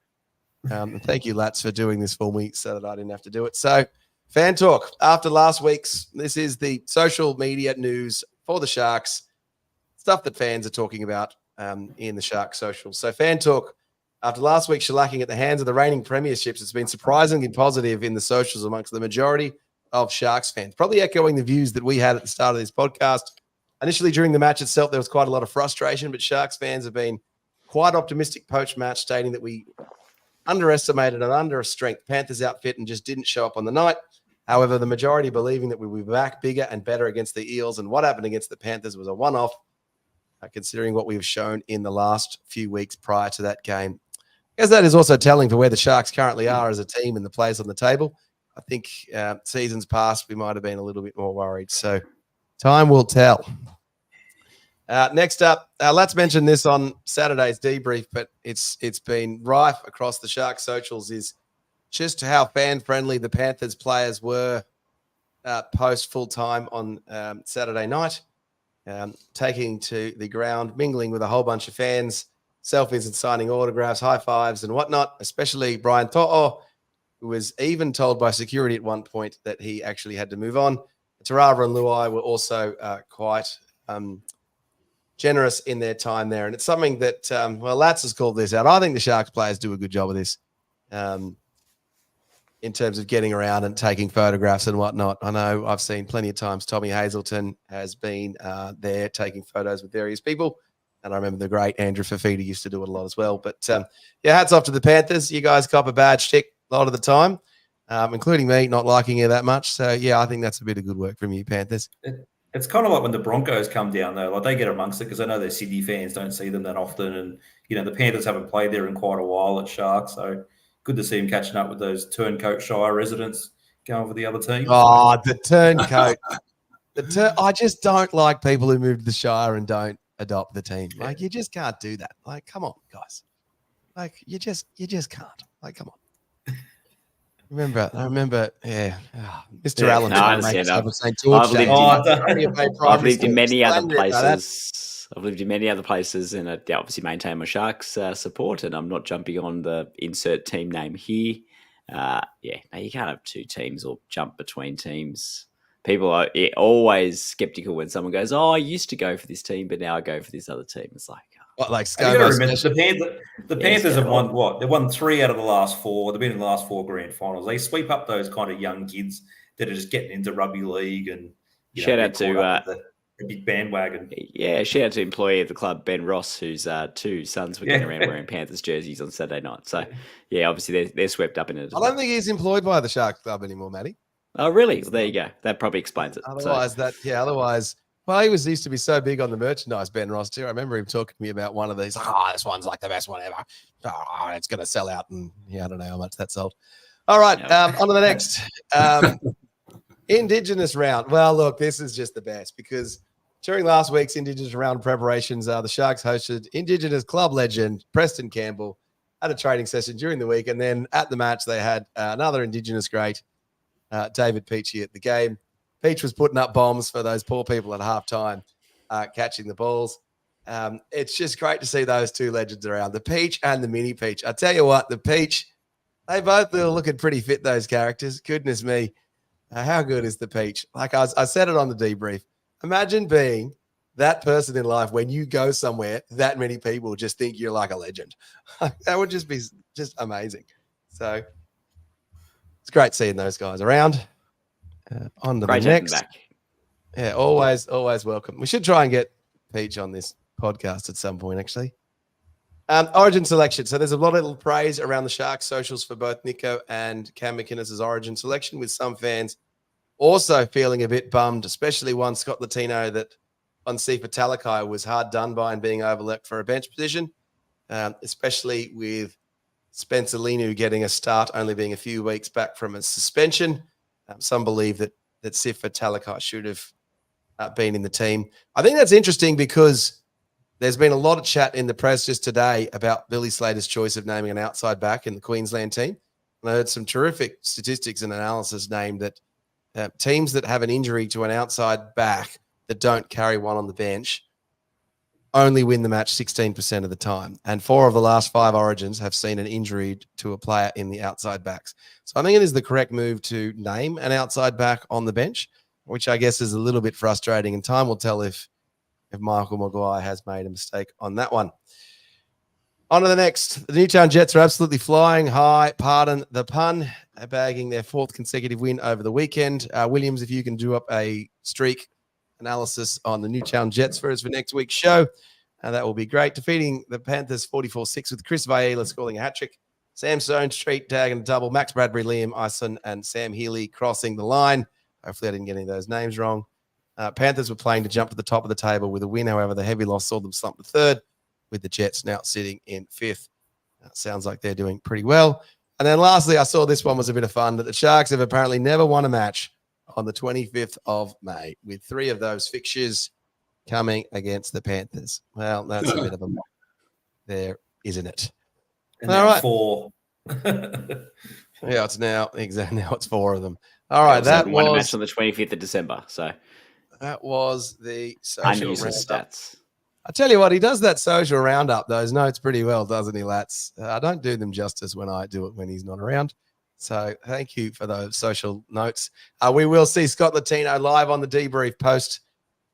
Thank you, Lats, for doing this for me so that I didn't have to do it. So, fan talk. After last week's, this is the social media news for the Sharks, stuff that fans are talking about in the Sharks social. So, fan talk. After last week's shellacking at the hands of the reigning premierships, it's been surprisingly positive in the socials amongst the majority of Sharks fans, probably echoing the views that we had at the start of this podcast. Initially, during the match itself, there was quite a lot of frustration, but Sharks fans have been quite optimistic post-match, stating that we underestimated an under-strength Panthers outfit and just didn't show up on the night. However, the majority believing that we will be back bigger and better against the Eels, and what happened against the Panthers was a one-off, considering what we've shown in the last few weeks prior to that game. I guess that is also telling for where the Sharks currently are as a team and the players on the table. I think seasons past, we might have been a little bit more worried. So time will tell. Next up, let's mention this on Saturday's debrief, but it's been rife across the Sharks socials, is just how fan-friendly the Panthers players were post full-time on Saturday night, taking to the ground, mingling with a whole bunch of fans, selfies and signing autographs, high fives and whatnot, especially Brian To'o, who was even told by security at one point that he actually had to move on. Tarava and Luai were also quite generous in their time there. And it's something that, Lats has called this out. I think the Sharks players do a good job of this in terms of getting around and taking photographs and whatnot. I know I've seen plenty of times Tommy Hazelton has been there taking photos with various people. And I remember the great Andrew Fafita used to do it a lot as well. But, hats off to the Panthers. You guys cop a bad stick a lot of the time, including me not liking it that much. So, I think that's a bit of good work from you, Panthers. It's kind of like when the Broncos come down, though. Like, they get amongst it because I know their Sydney fans don't see them that often. And, the Panthers haven't played there in quite a while at Sharks. So, good to see them catching up with those turncoat Shire residents going for the other team. Oh, the turncoat. I just don't like people who move to the Shire and don't adopt the team. Like, you just can't do that. Like, come on, guys. Like, you just can't. Like, come on. I remember, Mr. Allen. I've lived in many other places. I've lived in many other places, and I obviously maintain my Sharks support. And I'm not jumping on the insert team name here. You can't have two teams or jump between teams. People are always skeptical when someone goes, "Oh, I used to go for this team, but now I go for this other team." It's like, the Panthers have won what? They've won 3 out of the last 4. They've been in the last 4 grand finals. They sweep up those kind of young kids that are just getting into rugby league, and Shout out to the big bandwagon. Yeah, shout out to employee of the club, Ben Ross, whose two sons were getting around wearing Panthers jerseys on Saturday night. So, obviously they're swept up in it. I don't think he's employed by the Shark Club anymore, Matty. Oh, really? Well, there you go. That probably explains it. Otherwise, well, he used to be so big on the merchandise, Ben Ross, too. I remember him talking to me about one of these. This one's like the best one ever. It's going to sell out. And I don't know how much that sold. All right, on to the next. Indigenous round. Well, look, this is just the best because during last week's Indigenous round preparations, the Sharks hosted Indigenous club legend Preston Campbell at a training session during the week. And then at the match, they had another Indigenous great, David Peachy, at the game. Peach was putting up bombs for those poor people at halftime, catching the balls. It's just great to see those two legends around, the Peach and the Mini Peach. I tell you what, the Peach, they both are looking pretty fit, those characters. Goodness me. How good is the Peach? Like I said it on the debrief. Imagine being that person in life when you go somewhere, that many people just think you're like a legend. That would just be just amazing. So it's great seeing those guys around. On to the next. Back. Yeah, always welcome. We should try and get Peach on this podcast at some point, actually. Origin selection. So there's a lot of praise around the Sharks socials for both Nicho and Cam McInnes' origin selection, with some fans also feeling a bit bummed, especially one Scott Latino, that Onsifa Talakai was hard done by and being overlooked for a bench position, especially with Spencer Linu getting a start, only being a few weeks back from a suspension. Some believe that Sifa Talakai should have been in the team. I think that's interesting because there's been a lot of chat in the press just today about Billy Slater's choice of naming an outside back in the Queensland team. And I heard some terrific statistics and analysis named that teams that have an injury to an outside back that don't carry one on the bench only win the match 16% of the time. And 4 of the last 5 origins have seen an injury to a player in the outside backs. So I think it is the correct move to name an outside back on the bench, which I guess is a little bit frustrating. And time will tell if Michael Maguire has made a mistake on that one. On to the next. The Newtown Jets are absolutely flying high. Pardon the pun. Bagging their 4th consecutive win over the weekend. Williams, if you can do up a streak analysis on the Newtown Jets for us for next week's show, that will be great. Defeating the Panthers 44-6 with Chris Vaiela scoring a hat-trick. Sam Stone, Street tagging a double. Max Bradbury, Liam Ison, and Sam Healy crossing the line. Hopefully I didn't get any of those names wrong. Panthers were playing to jump to the top of the table with a win. However, the heavy loss saw them slump to 3rd, with the Jets now sitting in 5th. Sounds like they're doing pretty well. And then lastly, I saw this one was a bit of fun, that the Sharks have apparently never won a match on the 25th of May, with 3 of those fixtures coming against the Panthers. Well, that's a bit of a mock there, isn't it? And all right. 4. Yeah, it's now 4 of them. All right, that was one match on the 25th of December. So that was the social stats. I tell you what, he does that social roundup, those notes pretty well, doesn't he, Lats? I don't do them justice when I do it when he's not around. So thank you for those social notes. We will see Scott Latino live on the debrief post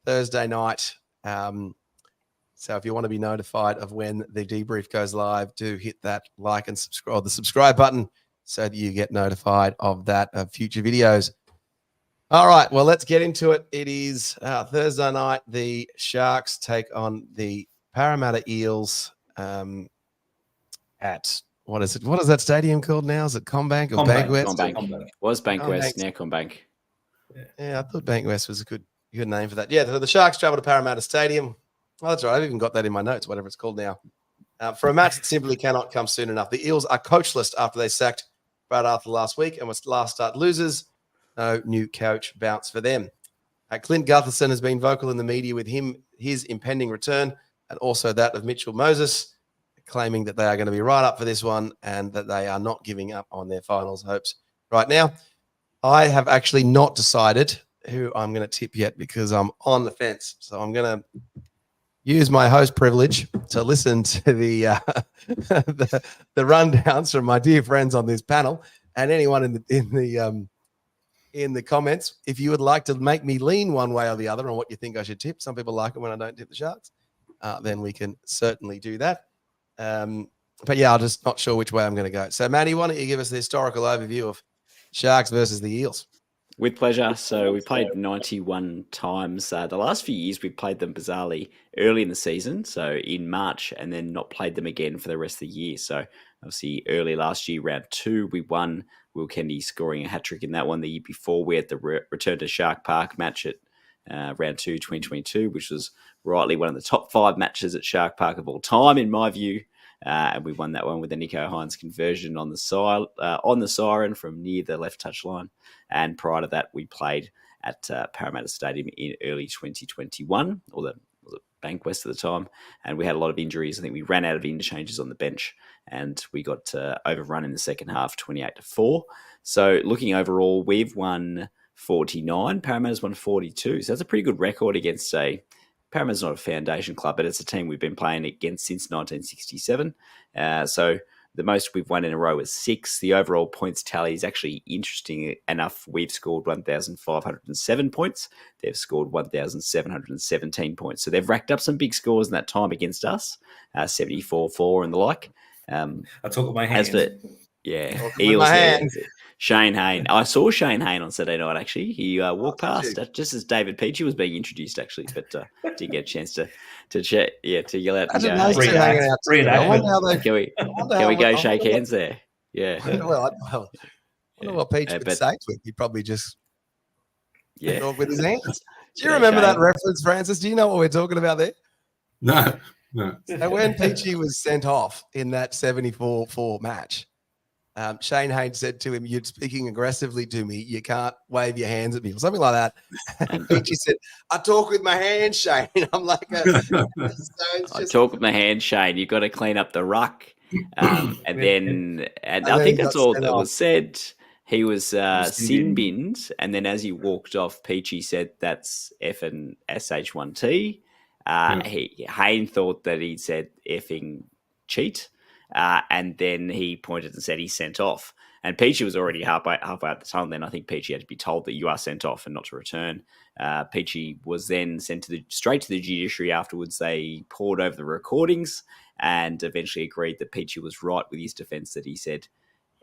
Thursday night. So if you want to be notified of when the debrief goes live, do hit that like and subscribe, the subscribe button, so that you get notified of that, of future videos. All right, well, let's get into it. It is Thursday night. The Sharks take on the Parramatta Eels at, what is it? What is that stadium called now? Is it CommBank or Bankwest? CommBank. Was Bankwest, now CommBank. Yeah, I thought Bankwest was a good name for that. Yeah, so the Sharks travel to Parramatta Stadium. Well, that's right. I've even got that in my notes, whatever it's called now. For a match that simply cannot come soon enough. The Eels are coachless after they sacked Brad Arthur last week and was last start losers. No new coach bounce for them. Clint Gutherson has been vocal in the media with his impending return, and also that of Mitchell Moses, claiming that they are going to be right up for this one and that they are not giving up on their finals hopes right now. I have actually not decided who I'm going to tip yet because I'm on the fence. So I'm going to use my host privilege to listen to the rundowns from my dear friends on this panel, and anyone in the comments, if you would like to make me lean one way or the other on what you think I should tip. Some people like it when I don't tip the Sharks. Then we can certainly do that. But yeah, I'm just not sure which way I'm going to go. So, Matty, why don't you give us the historical overview of Sharks versus the Eels? With pleasure. So we played 91 times. The last few years, we played them bizarrely early in the season, so in March, and then not played them again for the rest of the year. So obviously, early last year, round 2, we won. Will Kennedy scoring a hat trick in that one. The year before, we had the return to Shark Park match at round 2, 2022, which was rightly one of the top 5 matches at Shark Park of all time, in my view. And we won that one with a Nicho Hines conversion on the siren from near the left touch line. And prior to that, we played at Parramatta Stadium in early 2021, or was it Bankwest at the time, and we had a lot of injuries. I think we ran out of interchanges on the bench, and we got overrun in the second half, 28-4. So looking overall, we've won 49. Parramatta's won 42. So that's a pretty good record against Parramatta's not a foundation club, but it's a team we've been playing against since 1967. So the most we've won in a row is 6. The overall points tally is actually interesting enough. We've scored 1,507 points. They've scored 1,717 points. So they've racked up some big scores in that time against us, 74-4 and the like. I talk with my hands. Eels. Shane Hayne. I saw Shane Hayne on Saturday night, actually. He walked past just as David Peachey was being introduced, actually, but didn't get a chance to chat. Yeah, to yell out. Can we go shake hands there? Yeah. I wonder what Peach would say to him. He probably just talk with his hands. Do you remember that reference, Francis? Do you know what we're talking about there? No. So when Peachey was sent off in that 74-4 match, Shane Hayne said to him, "You're speaking aggressively to me. You can't wave your hands at me," or something like that. And Peachey said, "I talk with my hands, Shane." I'm like, I talk with my hands, Shane. You've got to clean up the ruck. And I think that's all that was said. He was sin binned, and then as he walked off, Peachey said, "That's effing SH1T." Hayne thought that he said effing cheat. And then he pointed and said he sent off. And Peachey was already halfway at the tunnel. Then I think Peachey had to be told that you are sent off and not to return. Peachey was then sent straight to the judiciary afterwards. They pored over the recordings and eventually agreed that Peachey was right with his defence, that he said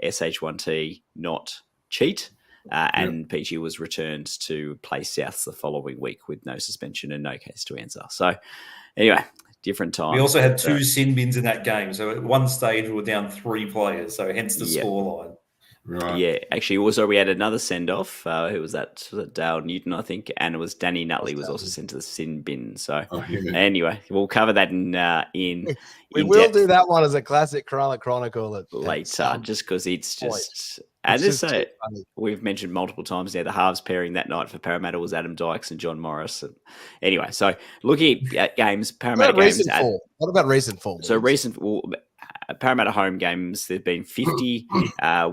SH1T, not cheat. And Peachey was returned to play Souths the following week with no suspension and no case to answer. So anyway, different time. We also had 2 sin bins in that game. So at one stage, we were down 3 players. So hence the scoreline. Right. Yeah, actually, also we had another send-off. Who was that? Was it Dale Newton, I think? And it was Danny Nutley was also sent to the sin bin. So anyway, we'll cover that in we will do that one as a classic Chronicle later, just because it's just... And we've mentioned multiple times now, the halves pairing that night for Parramatta was Adam Dykes and John Morris. And anyway, so looking at games, Parramatta games. What about recent form? So Parramatta home games, there've been 50.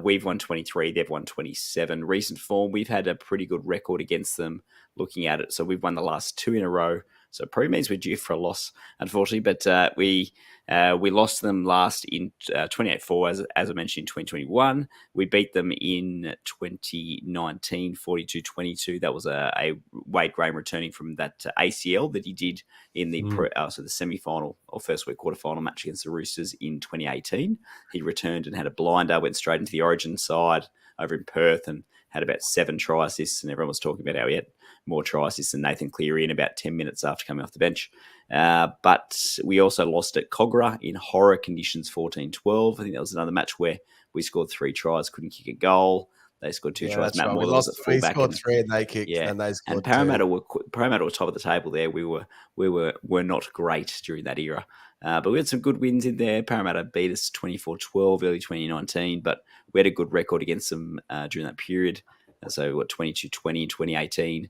We've won 23. They've won 27. Recent form, we've had a pretty good record against them looking at it. So we've won the last 2 in a row. So it probably means we're due for a loss, unfortunately. But we lost them last in 28-4, as I mentioned, in 2021. We beat them in 2019, 42-22. That was a Wade Graham returning from that ACL that he did in the the semi-final or first week quarterfinal match against the Roosters in 2018. He returned and had a blinder, went straight into the Origin side over in Perth and had about 7 try assists, and everyone was talking about how he had more try assists than Nathan Cleary in about 10 minutes after coming off the bench. But we also lost at Cogra in horror conditions, 14-12. I think that was another match where we scored 3 tries, couldn't kick a goal. They scored 2 tries. Matt Moyle was at fullback. We scored 3 and they kicked, and they scored 2. Parramatta were top of the table there. We were not great during that era. But we had some good wins in there. Parramatta beat us 24-12 early 2019, but we had a good record against them during that period. So 22-20 in 2018,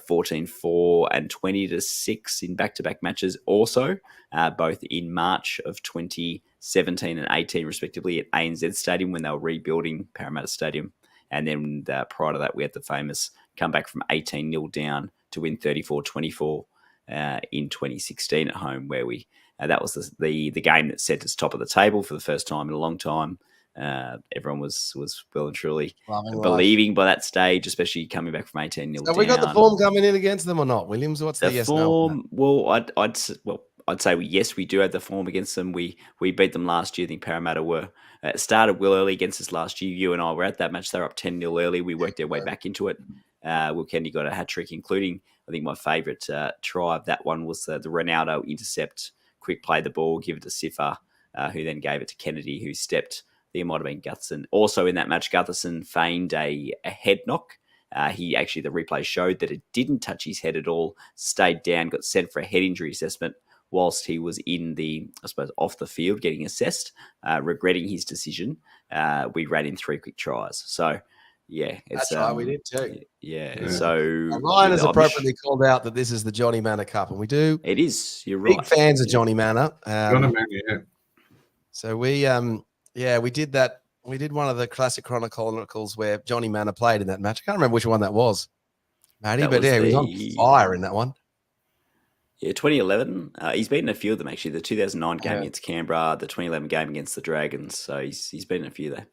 14-4 and 20-6 in back-to-back matches also, both in March of 2017 and 18 respectively at ANZ Stadium when they were rebuilding Parramatta Stadium. And then prior to that, we had the famous comeback from 18-0 down to win 34-24 in 2016 at home, where we that was the game that set us top of the table for the first time in a long time. Everyone was well and truly believing by that stage, especially coming back from 18-0 down. Have we got the form coming in against them or not, Williams? What's the yes form? No? Well, I'd say yes, we do have the form against them. We beat them last year. I think Parramatta started well early against us last year. You and I were at that match. They were up 10-0 early. We worked our way back into it. Will Kennedy got a hat trick, including, I think, my favourite try of that one was the Ronaldo intercept, quick play the ball, give it to Siffer, who then gave it to Kennedy, who stepped. I think it might have been Gutherson. Also in that match, Gutherson feigned a head knock. The replay showed that it didn't touch his head at all, stayed down, got sent for a head injury assessment whilst he was off the field getting assessed, regretting his decision. We ran in 3 quick tries. So, yeah. That's right, we did too. Yeah. So Ryan has appropriately called out that this is the Johnny Manor Cup, and we do. It is. You're big right. fans of Johnny Manor. Johnny Manor, yeah. So we did that. We did one of the classic chronicles where Johnny Manor played in that match. I can't remember which one that was, Matty, he was on fire in that one. Yeah, 2011. He's been in a few of them, actually. The 2009 game against Canberra, the 2011 game against the Dragons. So he's been in a few there.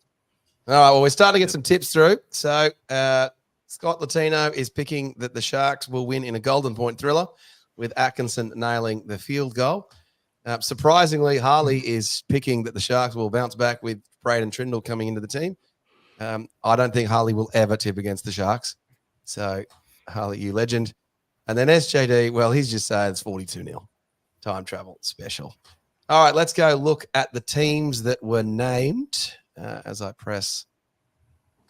All right, well, we're starting to get some tips through. So Scott Latino is picking that the Sharks will win in a golden point thriller with Atkinson nailing the field goal. Surprisingly, Harley is picking that the Sharks will bounce back with Braden Trindle coming into the team. I don't think Harley will ever tip against the Sharks. So, Harley, you legend. And then SJD, well, he's just saying it's 42-0. Time travel special. All right, let's go look at the teams that were named as I press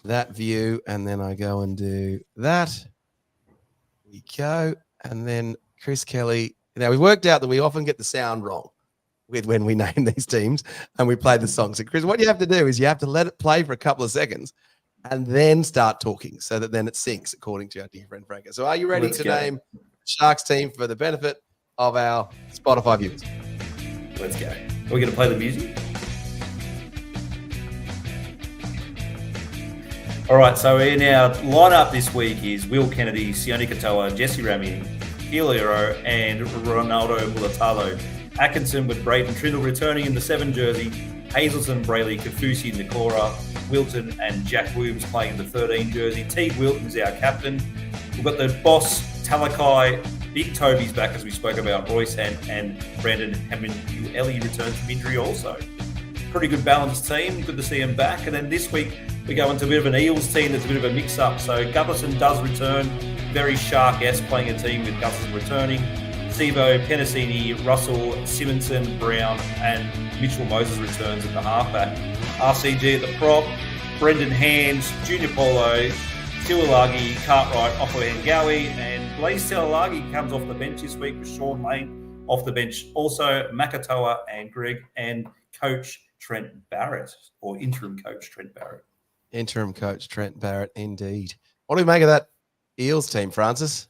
that view, and then I go and do that. We go, and then Chris Kelly. Now, we worked out that we often get the sound wrong with when we name these teams and we play the song. So, Chris, what you have to do is you have to let it play for a couple of seconds and then start talking so that then it syncs according to our dear friend Franco. So are you ready to name Sharks team for the benefit of our Spotify viewers? Let's go. Are we going to play the music? All right, so in our lineup this week is Will Kennedy, Sione Katoa, Jesse Rami, Helio, and Ronaldo Mulatalo. Atkinson with Braden Trindle returning in the 7 jersey. Hazelton, Brayley, Kafusi, Nikora, Wilton, and Jack Williams playing in the 13 jersey. Teague Wilton is our captain. We've got the boss, Talakai. Big Toby's back, as we spoke about. Royce and Brandon Hammond-Ueli returns from injury also. Pretty good balanced team. Good to see him back. And then this week, we go into a bit of an Eels team that's a bit of a mix-up. So Gutherson does return. Very Shark-esque playing a team with Gutherson returning. Sivo, Penasini, Russell, Simonson, Brown, and Mitchell Moses returns at the halfback. RCG at the prop. Brendan Hands, Junior Polo, Tiwalagi, Cartwright, Offahengawi, and Blaze Tiwalagi comes off the bench this week with Sean Lane off the bench. Also, Makatoa and Greg and coach Trent Barrett, or interim coach Trent Barrett. Interim coach Trent Barrett, indeed. What do we make of that Eels team, Francis?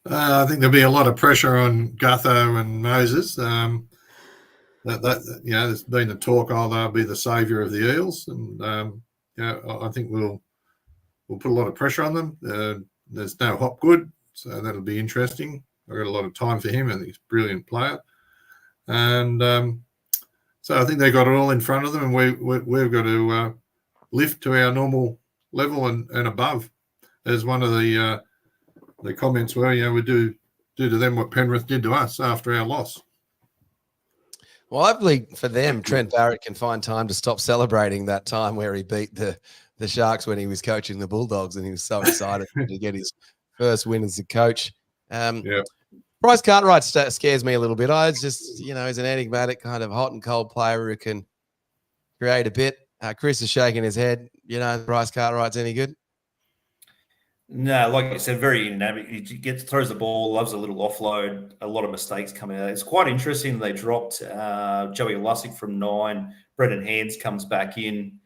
I think there'll be a lot of pressure on Gutho and Moses. There's been the talk, they'll be the saviour of the Eels, and I think we'll put a lot of pressure on them. There's no Hopgood, so that'll be interesting. I've got a lot of time for him. I think he's a brilliant player, and so I think they got it all in front of them, and we've got to lift to our normal level and above. As one of the comments were, we do to them what Penrith did to us after our loss. Well, hopefully for them, Trent Barrett can find time to stop celebrating that time where he beat the Sharks when he was coaching the Bulldogs, and he was so excited to get his first win as a coach. Bryce Cartwright scares me a little bit. He's an enigmatic kind of hot and cold player who can create a bit. Chris is shaking his head. Bryce Cartwright's any good? No, like I said, very dynamic. He throws the ball, loves a little offload, a lot of mistakes coming out. It's quite interesting they dropped Joey Lussick from 9. Brendan Hands comes back in.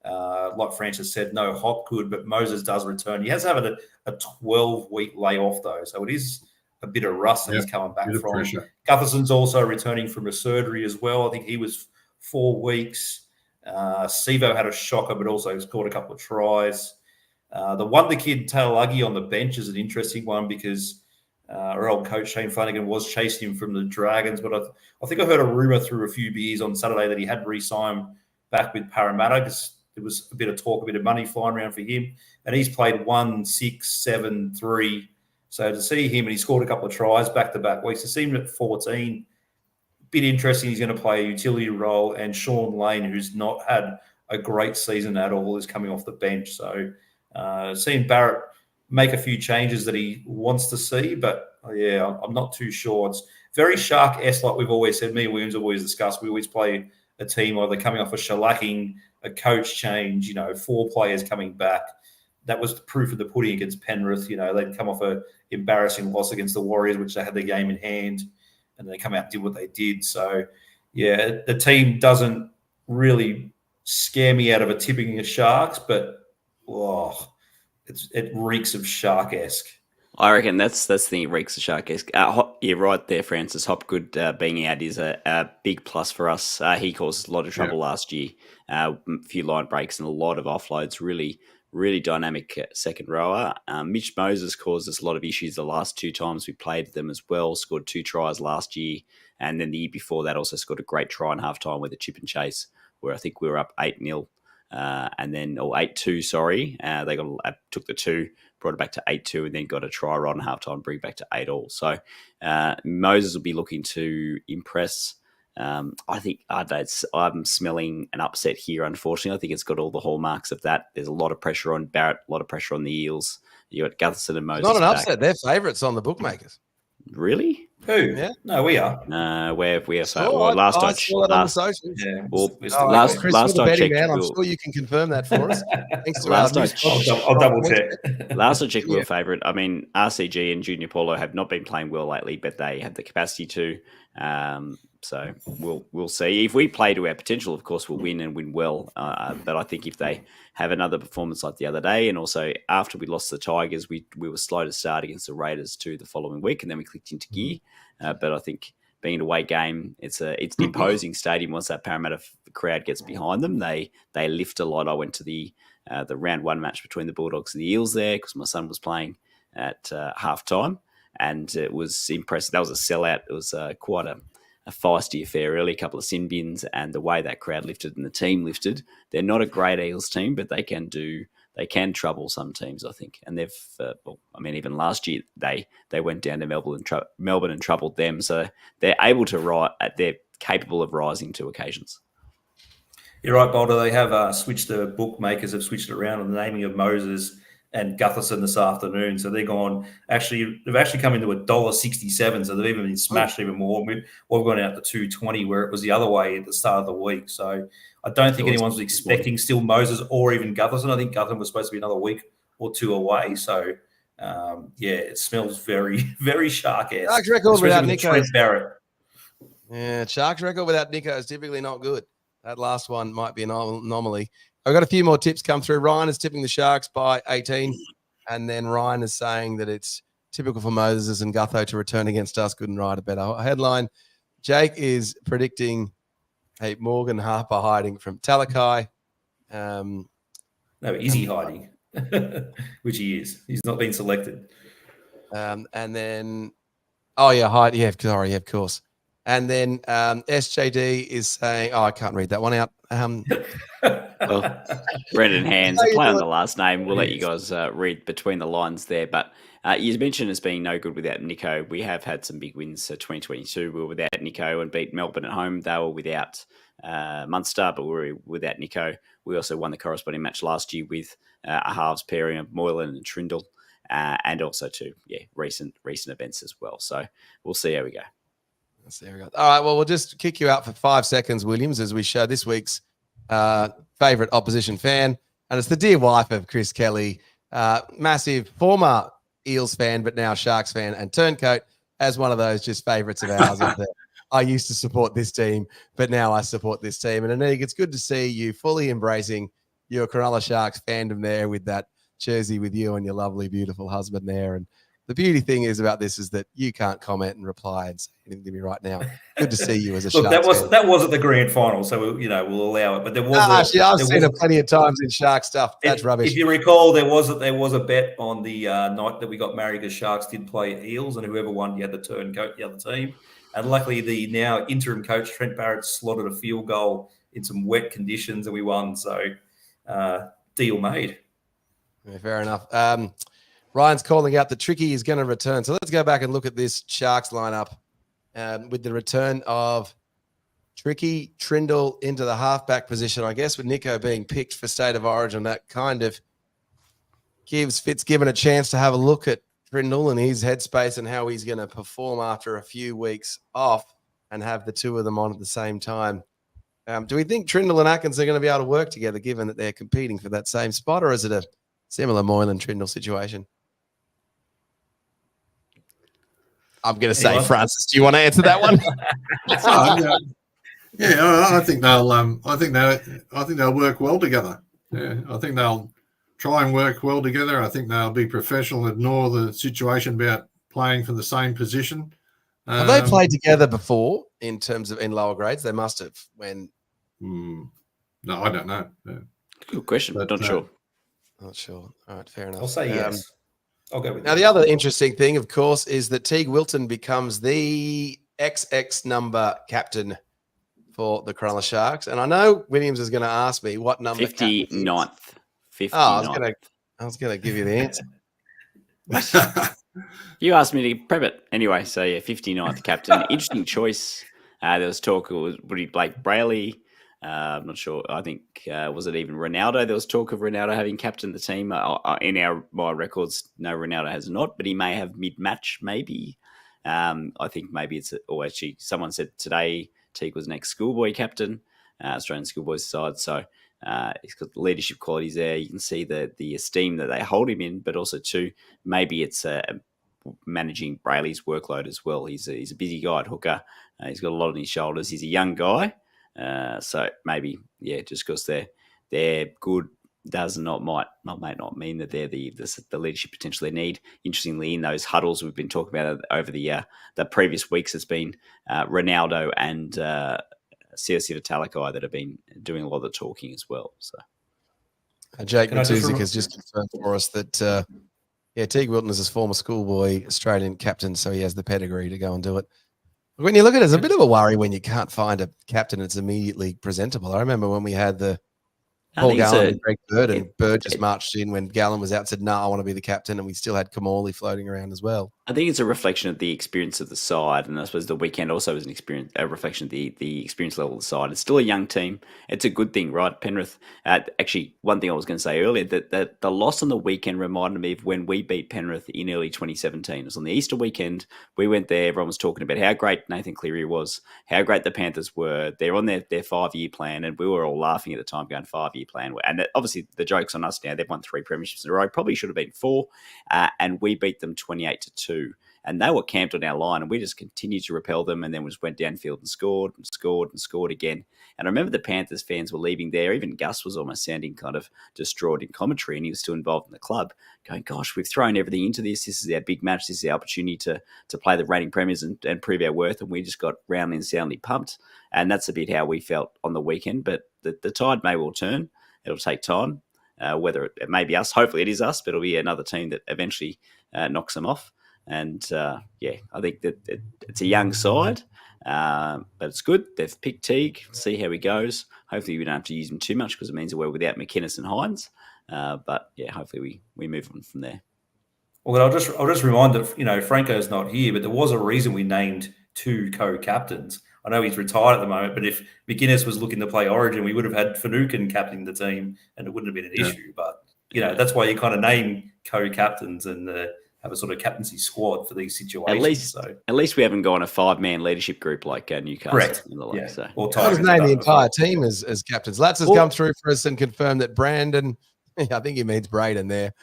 Like Francis said, no Hopgood, but Moses does return. He has had a 12-week layoff, though, so it is a bit of rust that he's coming back from. Pressure. Gutherson's also returning from a surgery as well. I think he was 4 weeks. Sivo had a shocker, but also scored a couple of tries. The wonder kid, Tailagi, on the bench is an interesting one because our old coach, Shane Flanagan, was chasing him from the Dragons. But I think I heard a rumour through a few beers on Saturday that he had re-signed back with Parramatta because there was a bit of talk, a bit of money flying around for him. And he's played 1, 6, 7, 3. So to see him, and he scored a couple of tries back-to-back weeks, to see him at 14, bit interesting. He's going to play a utility role. And Sean Lane, who's not had a great season at all, is coming off the bench. So Seen Barrett make a few changes that he wants to see, but I'm not too sure. It's very Shark-esque, like we've always said. Me and Williams have always discussed. We always play a team either coming off a shellacking, a coach change, 4 players coming back. That was the proof of the pudding against Penrith. They'd come off a embarrassing loss against the Warriors, which they had their game in hand, and they come out and did what they did. So, the team doesn't really scare me out of a tipping of Sharks, but it reeks of Shark-esque. I reckon that's the thing. It reeks of Shark-esque. You're right there, Francis. Hopgood being out is a big plus for us. He caused a lot of trouble last year. A few line breaks and a lot of offloads. Really, really dynamic second rower. Mitch Moses caused us a lot of issues the last 2 times we played them as well. Scored 2 tries last year, and then the year before that also scored a great try in halftime with a chip and chase, where I think we were up 8-0. And then, or 8-2, sorry. They took the 2, brought it back to 8-2, and then got a try right on halftime, bring back to 8-all. So Moses will be looking to impress. I think I'm smelling an upset here, unfortunately. I think it's got all the hallmarks of that. There's a lot of pressure on Barrett, a lot of pressure on the Eels. You got Gutherson and Moses. It's not an back. upset. They're favourites on the bookmakers. Really? Who? Yeah. No, we are. Where we are. Last I I'm sure you can confirm that for us. Thanks to I'll double check. Last I checked, we were favourite. I mean, RCG and Junior Paulo have not been playing well lately, but they have the capacity to. So we'll see. If we play to our potential, of course, we'll win and win well. But I think if they have another performance like the other day, and also after we lost the Tigers, we were slow to start against the Raiders too the following week, and then we clicked into gear. But I think being an away game, it's an imposing stadium. Once that Parramatta crowd gets behind them, they lift a lot. I went to the round 1 match between the Bulldogs and the Eels there because my son was playing at half time, and it was impressive. That was a sellout. It was quite a feisty affair early, a couple of sin bins, and the way that crowd lifted and the team lifted. They're not a great Eels team, but they can trouble some teams, I think. And they've, even last year they went down to Melbourne and troubled them. So they're able to they're capable of rising to occasions. You're right, Boulder. They have switched the bookmakers, have switched it around on the naming of Moses and Gutherson this afternoon. So they've come into $1.67. So they've even been smashed even more. We've gone out to $2.20 where it was the other way at the start of the week. So I don't think anyone was expecting still Moses or even Gutherson. I think Gutherson was supposed to be another week or 2 away. So it smells very, very Shark-esque. Sharks record without Nicho. Trent Barrett. Yeah, Sharks record without Nicho is typically not good. That last one might be an anomaly. I've got a few more tips come through. Ryan is tipping the Sharks by 18. And then Ryan is saying that it's typical for Moses and Gutho to return against us. Good and right, a better headline. Jake is predicting Morgan Harper hiding from Talakai. No, is he hiding? Which he is. He's not been selected. And then, sorry, of course. And then SJD is saying, I can't read that one out. Well, Brendan Hands, play on the last name. We'll let you guys read between the lines there. But you mentioned as being no good without Nicho. We have had some big wins. So 2022, we were without Nicho and beat Melbourne at home. They were without Munster, but we were without Nicho. We also won the corresponding match last year with a halves pairing of Moylan and Trindle, and also recent events as well. So we'll see how we go. There we go. All right, well, we'll just kick you out for 5 seconds, Williams, as we show this week's favourite opposition fan. And it's the dear wife of Chris Kelly, massive former Eels fan, but now Sharks fan, and turncoat as one of those just favourites of ours. I used to support this team, but now I support this team. And Anik, it's good to see you fully embracing your Cronulla Sharks fandom there with that jersey with you and your lovely, beautiful husband there. And the beauty thing is about this is that you can't comment and reply and say anything to me right now. Good to see you as a Sharks fan. That wasn't the grand final, so we'll allow it. But there was I've seen it plenty of times in Shark stuff. That's rubbish. If you recall, there was a bet on the night that we got married because Sharks did play Eels, and whoever won, you had the turncoat, the other team. And luckily, the now interim coach Trent Barrett slotted a field goal in some wet conditions, and we won. So deal made. Yeah, fair enough. Ryan's calling out that Tricky is going to return. So let's go back and look at this Sharks lineup with the return of Tricky, Trindle into the halfback position, I guess, with Nicho being picked for State of Origin. That kind of gives Fitzgibbon a chance to have a look at Trindle and his headspace and how he's going to perform after a few weeks off and have the two of them on at the same time. Do we think Trindle and Atkins are going to be able to work together given that they're competing for that same spot, or is it a similar Moylan-Trindle situation? I'm going to say, Francis, do you want to answer that one? I think they'll work well together. Yeah, I think they'll try and work well together. I think they'll be professional and ignore the situation about playing for the same position. Have they played together before in terms of in lower grades? They must have. When? No, I don't know. Yeah. Good question, but not sure. Not sure. All right, fair enough. I'll say yes. I'll go with now, the other interesting thing, of course, is that Teague Wilton becomes the XX number captain for the Cronulla Sharks. And I know Williams is going to ask me what number. 59th. 59th. Oh, I was going to give you the answer. You asked me to prep it. Anyway, so yeah, 59th captain. Interesting choice. There was talk, would he Blake Brayley? I'm not sure. I think, was it even Ronaldo? There was talk of Ronaldo having captained the team. In my records, no, Ronaldo has not, but he may have mid-match, maybe. I think maybe actually someone said today Teague was an ex-schoolboy captain, Australian schoolboys side. So he's got leadership qualities there. You can see the esteem that they hold him in, but also too, maybe it's managing Brayley's workload as well. He's a busy guy at hooker. He's got a lot on his shoulders. He's a young guy. So maybe, just because they're good may not mean that they're the leadership potential they need. Interestingly, in those huddles we've been talking about over the previous weeks, it's been Ronaldo and CSC Talakai that have been doing a lot of the talking as well. So Jake Matuzik has just confirmed for us that Teague Wilton is his former schoolboy Australian captain, so he has the pedigree to go and do it. When you look at it, it's a bit of a worry when you can't find a captain that's immediately presentable. I remember when we had the Paul Gallen and Greg Bird, and Bird just marched in when Gallen was out, said, "No, I want to be the captain," and we still had Kamali floating around as well. I think it's a reflection of the experience of the side, and I suppose the weekend also was a reflection of the experience level of the side. It's still a young team. It's a good thing, right? Penrith, actually, one thing I was going to say earlier, that the loss on the weekend reminded me of when we beat Penrith in early 2017. It was on the Easter weekend. We went there. Everyone was talking about how great Nathan Cleary was, how great the Panthers were. They're on their 5-year plan, and we were all laughing at the time going, 5-year plan. And obviously, the joke's on us now. They've won 3 premierships in a row. Probably should have been 4, and we beat them 28-2. And they were camped on our line, and we just continued to repel them, and then we just went downfield and scored again. And I remember the Panthers fans were leaving there. Even Gus was almost sounding kind of distraught in commentary, and he was still involved in the club, going, "Gosh, we've thrown everything into this. This is our big match. This is our opportunity to play the reigning premiers and prove our worth." And we just got roundly and soundly pumped. And that's a bit how we felt on the weekend. But the tide may well turn. It'll take time. Whether it may be us, hopefully it is us, but it'll be another team that eventually knocks them off. And I think that it's a young side, but it's good. They've picked Teague. See how he goes. Hopefully we don't have to use him too much because it means we're without McInnes and Hines. But hopefully we move on from there. Well, I'll just remind that Franco's not here, but there was a reason we named 2 co-captains. I know he's retired at the moment, but if McInnes was looking to play Origin, we would have had Finucane captaining the team, and it wouldn't have been an issue. But that's why you kind of name co-captains and have a sort of captaincy squad for these situations. At least we haven't gone a 5-man leadership group like Newcastle. Correct. And the like, so. I was named the entire team as captains. Latz has come through for us and confirmed that Brandon, I think he means Braden there.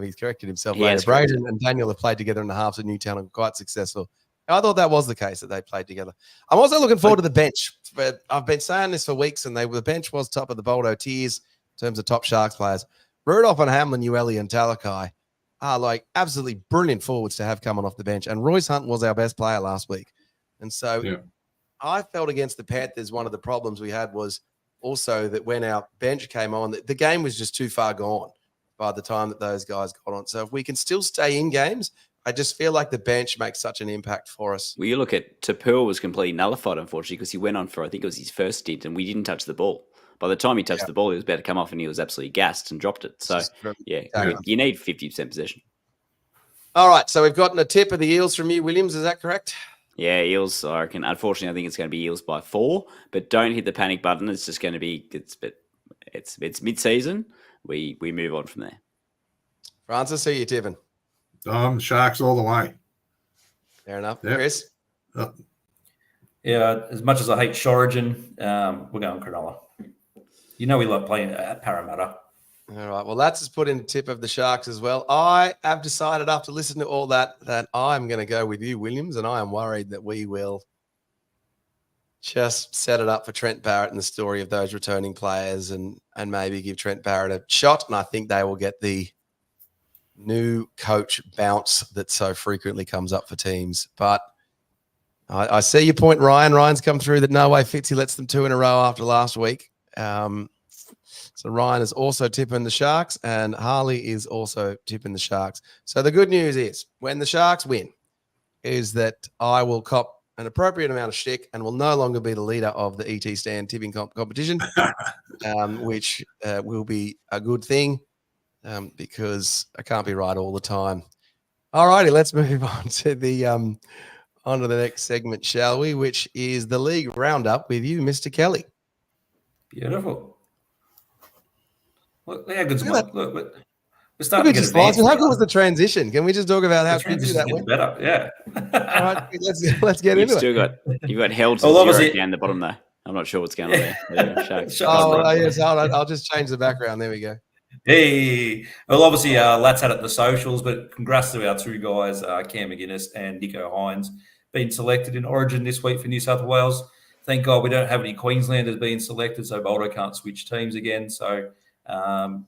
He's corrected himself later. Braden and Daniel have played together in the halves at Newtown and were quite successful. I thought that was the case, that they played together. I'm also looking forward to the bench. But I've been saying this for weeks, and the bench was top of the Boldo tiers in terms of top Sharks players. Rudolph and Hamlin, Ueli and Talakai are like absolutely brilliant forwards to have coming off the bench. And Royce Hunt was our best player last week. And so I felt against the Panthers, one of the problems we had was also that when our bench came on, the game was just too far gone by the time that those guys got on. So if we can still stay in games, I just feel like the bench makes such an impact for us. Well, you look at Tapur was completely nullified, unfortunately, because he went on for, I think it was his first stint, and we didn't touch the ball. By the time he touched the ball, he was about to come off, and he was absolutely gassed and dropped it. So, you need 50% possession. All right, so we've gotten a tip of the Eels from you, Williams. Is that correct? Yeah, Eels, I reckon. Unfortunately, I think it's going to be Eels by 4, but don't hit the panic button. It's just going to be, it's mid-season. We move on from there. Francis, who are you tipping? Sharks all the way. Fair enough. Yep. Chris? Yeah, as much as I hate Shorrigan, we're going Cronulla. You know we love playing at Parramatta. All right. Well, that's just put in a tip of the Sharks as well. I have decided after listening to all that I'm going to go with you, Williams, and I am worried that we will just set it up for Trent Barrett and the story of those returning players and maybe give Trent Barrett a shot. And I think they will get the new coach bounce that so frequently comes up for teams. But I see your point, Ryan. Ryan's come through that no way Fitzy lets them 2 in a row after last week. So Ryan is also tipping the Sharks and Harley is also tipping the Sharks. So the good news is when the Sharks win is that I will cop an appropriate amount of shtick and will no longer be the leader of the ET Stand tipping competition, which will be a good thing because I can't be right all the time. All righty, let's move on to the next segment, shall we? Which is the league roundup with you, Mr. Kelly. Beautiful. Look, how good's my look. We're starting to get advanced. How good was the transition? Can we just talk about how good that went? Better, yeah. All right, let's get into it. You've got held to 0 down the bottom there. I'm not sure what's going on there. Yes, I'll just change the background. There we go. Hey, well, obviously, Lat's had it in the socials, but congrats to our 2 guys, Cam McGuinness and Nicho Hines, being selected in Origin this week for New South Wales. Thank God we don't have any Queenslanders being selected, so Boldo can't switch teams again. So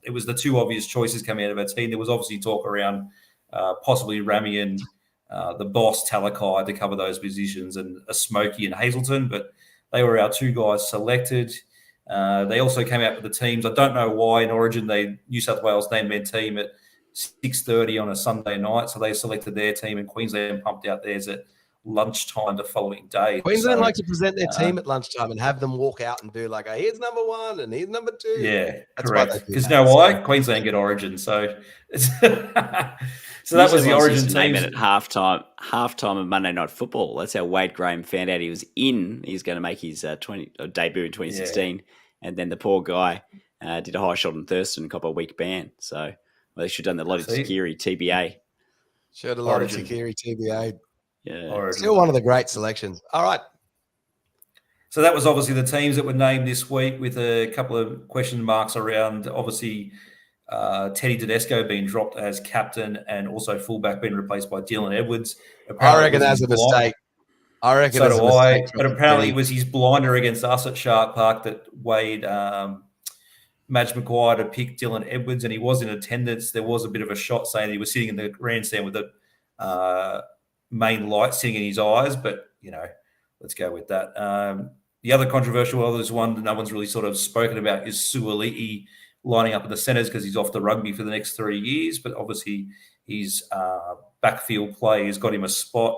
it was the 2 obvious choices coming out of our team. There was obviously talk around possibly Rami and the boss Talakai to cover those positions, and a Smokey and Hazelton, but they were our 2 guys selected. They also came out with the teams. I don't know why in Origin New South Wales named their team at 6:30 on a Sunday night, so they selected their team, and Queensland pumped out theirs at lunchtime the following day. Queensland like to present their team at lunchtime and have them walk out and do like, here's number 1 and here's number 2. Yeah, that's correct. Because you know why? Queensland get Origin, so it's so that was the Origin team at halftime of Monday Night Football. That's how Wade Graham found out he was going to make his debut in 2016, and then the poor guy did a high shot on Thurston, got a week ban. So they should have done the Lottie Takiri TBA. Should have Lottie Takiri TBA. Yeah, Origin. Still one of the great selections. All right. So that was obviously the teams that were named this week, with a couple of question marks around, obviously, Teddy Tedesco being dropped as captain and also fullback being replaced by Dylan Edwards. I reckon that's a mistake. I reckon so do I. But apparently it was his blinder against us at Shark Park that weighed Madge McGuire to pick Dylan Edwards, and he was in attendance. There was a bit of a shot saying he was sitting in the grandstand with the main light sitting in his eyes, but, let's go with that. The other controversial one that no one's really sort of spoken about is Suoliti lining up in the centres because he's off the rugby for the next 3 years, but obviously his backfield play has got him a spot.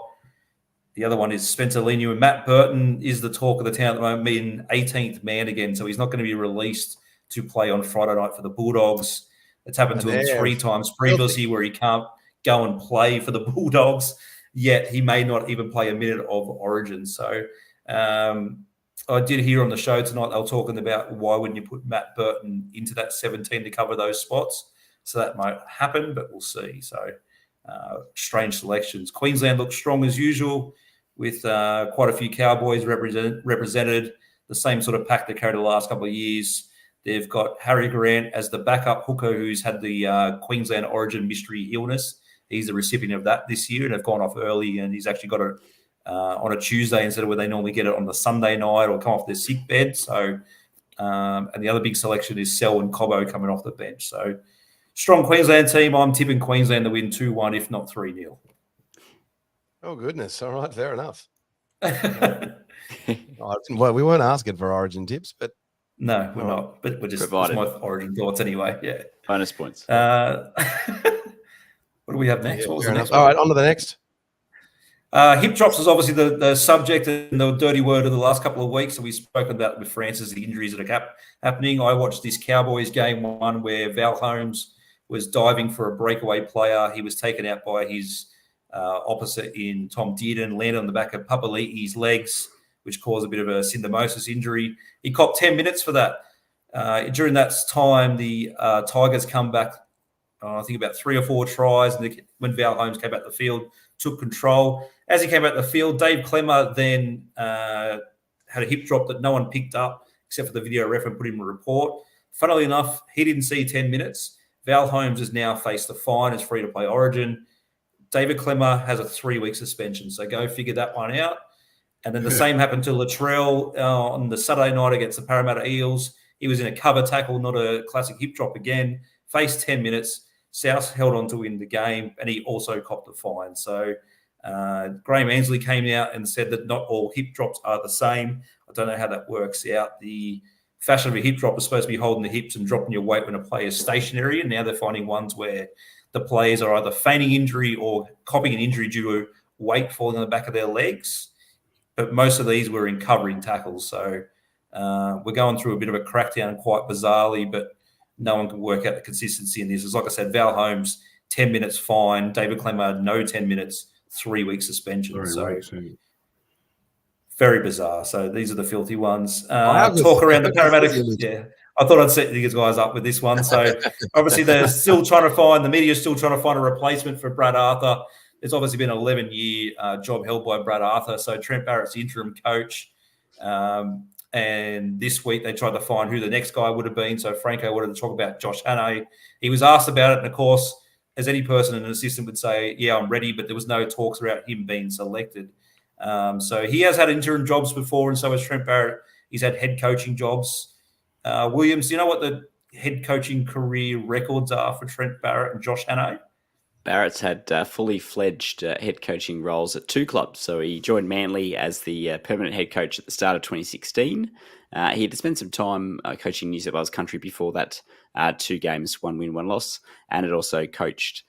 The other one is Spencer Leniu, and Matt Burton is the talk of the town at the moment, being 18th man again, so he's not going to be released to play on Friday night for the Bulldogs. It's happened to him 3 times previously where he can't go and play for the Bulldogs, yet he may not even play a minute of Origin. So I did hear on the show tonight they were talking about why wouldn't you put Matt Burton into that 17 to cover those spots. So that might happen, but we'll see. So strange selections. Queensland looks strong as usual with quite a few Cowboys represented, the same sort of pack they carried the last couple of years. They've got Harry Grant as the backup hooker who's had the Queensland Origin mystery illness. He's the recipient of that this year, and they've gone off early, and he's actually got it on a Tuesday instead of where they normally get it on the Sunday night or come off their sick bed. So, and the other big selection is Sel and Cobbo coming off the bench. So, strong Queensland team. I'm tipping Queensland to win 2-1, if not 3-0. Oh, goodness. All right, fair enough. Well, we weren't asking for Origin tips, but... No, we're not. But we're just my Origin thoughts anyway. Yeah. Bonus points. What do we have next? What was the next one? All right, on to the next. Hip drops is obviously the subject and the dirty word of the last couple of weeks. So we've spoken about with Francis, the injuries that are happening. I watched this Cowboys game 1 where Val Holmes was diving for a breakaway player. He was taken out by his opposite in Tom Dearden, landed on the back of Papali'i's legs, which caused a bit of a syndesmosis injury. He copped 10 minutes for that. During that time, the Tigers come back I think about 3 or 4 tries. And when Val Holmes came out the field, took control. As he came out the field, Dave Clemmer then had a hip drop that no one picked up except for the video ref and put him in a report. Funnily enough, he didn't see 10 minutes. Val Holmes has now faced the fine, is free to play Origin. David Clemmer has a 3-week suspension, so go figure that one out. And then the same happened to Latrell on the Saturday night against the Parramatta Eels. He was in a cover tackle, not a classic hip drop again. Faced 10 minutes. South held on to win the game, and he also copped a fine. So Graham Ansley came out and said that not all hip drops are the same. I don't know how that works out. The fashion of a hip drop is supposed to be holding the hips and dropping your weight when a player is stationary, and now they're finding ones where the players are either feigning injury or copying an injury due to weight falling on the back of their legs. But most of these were in covering tackles. So we're going through a bit of a crackdown quite bizarrely, but no one can work out the consistency in this. It's like I said, Val Holmes, 10 minutes fine. David Clemmer, no 10 minutes, 3-week suspension. Very bizarre. So these are the filthy ones. Talk around the Parramatta. Yeah, I thought I'd set these guys up with this one. So obviously they're still trying to find, the media's still trying to find a replacement for Brad Arthur. There's obviously been an 11-year job held by Brad Arthur. So Trent Barrett's the interim coach. And this week they tried to find who the next guy would have been. So Franco wanted to talk about Josh Hannay. He was asked about it. And of course, as any person and an assistant would say, yeah, I'm ready. But there was no talks about him being selected. So he has had interim jobs before. And so has Trent Barrett. He's had head coaching jobs. Williams, do you know what the head coaching career records are for Trent Barrett and Josh Hannay? Barrett's had fully fledged head coaching roles at 2 clubs. So he joined Manly as the permanent head coach at the start of 2016. He had spent some time coaching New South Wales Country before that, 2 games, 1 win, 1 loss, and had also coached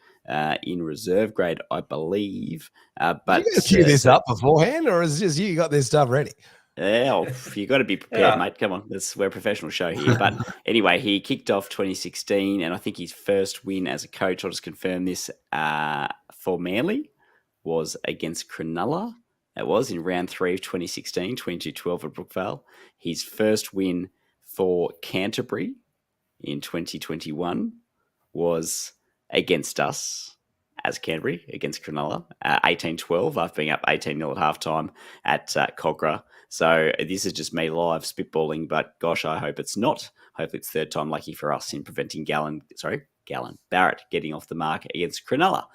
in reserve grade, I believe. But you queue this up beforehand, or is it just you got this stuff ready? Yeah, you got to be prepared, mate. Come on, we're a professional show here. But anyway, he kicked off 2016, and I think his first win as a coach, I'll just confirm this, for Manly was against Cronulla. It was in round 3 of 2016, 22-12 at Brookvale. His first win for Canterbury in 2021 was against us as Canterbury, against Cronulla, 18-12, after being up 18-0 at halftime at Cogra. So this is just me live spitballing, but gosh, I hope it's not. Hopefully it's third time lucky for us in preventing Barrett getting off the mark against Cronulla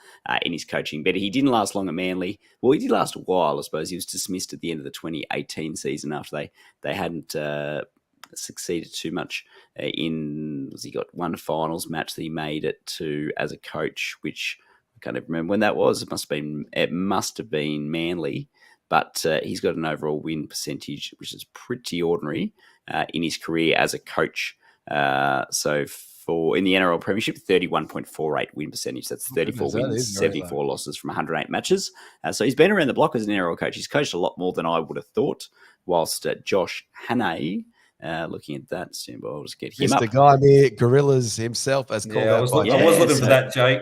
in his coaching. But he didn't last long at Manly. Well, he did last a while, I suppose. He was dismissed at the end of the 2018 season after they hadn't succeeded too much he got one finals match that he made it to as a coach, which I can't even remember when that was. It must have been Manly. But he's got an overall win percentage, which is pretty ordinary in his career as a coach. So in the NRL Premiership, 31.48 win percentage. That's 34 wins, 74 losses from 108 matches. So he's been around the block as an NRL coach. He's coached a lot more than I would have thought. Whilst Josh Hannay, looking at that, I'll just get him up. Mr. Guy near Gorillas himself, as called out. I was looking for that, Jake.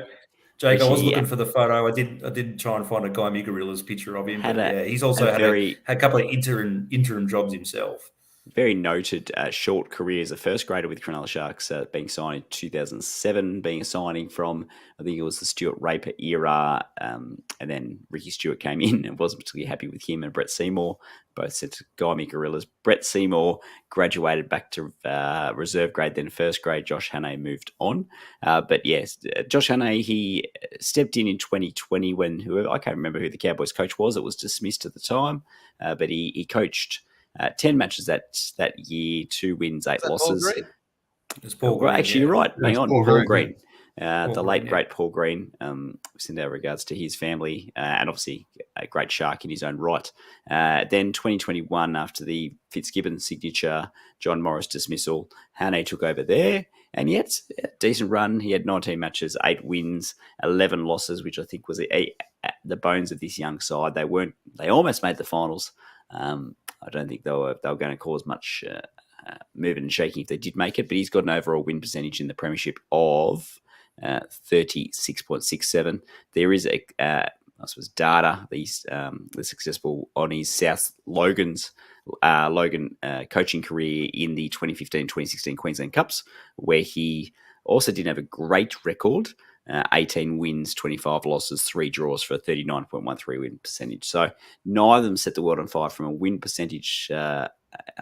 I was looking for the photo. I did try and find a Guy Gorillas picture of him. He's also had a couple of interim jobs himself. Very noted short career as a first grader with Cronulla Sharks, being signed in 2007, being a signing from, I think it was the Stuart Raper era, and then Ricky Stewart came in and wasn't particularly happy with him, and Brett Seymour both sent to Guy Gorillas. Brett Seymour graduated back to reserve grade, then first grade. Josh Hannay moved on. But yes, Josh Hannay, he stepped in 2020 when I can't remember who the Cowboys coach was. It was dismissed at the time, but he coached 10 matches that year, 2 wins, 8 losses. It's Paul Green. Actually, you're right. Hang on, Paul Green. The late, Green, great Paul Green. We send our regards to his family, and obviously a great Shark in his own right. Then 2021, after the Fitzgibbon signature, John Morris dismissal, Hannay took over there, and yet a decent run. He had 19 matches, 8 wins, 11 losses, which I think was the bones of this young side. They almost made the finals. I don't think they were going to cause much moving and shaking if they did make it, but he's got an overall win percentage in the Premiership of 36.67. There is I suppose data he's successful on his South Logan coaching career in the 2015-2016 Queensland Cups, where he Also didn't have a great record. 18 wins, 25 losses, 3 draws for a 39.13 win percentage. So neither of them set the world on fire from a win percentage, I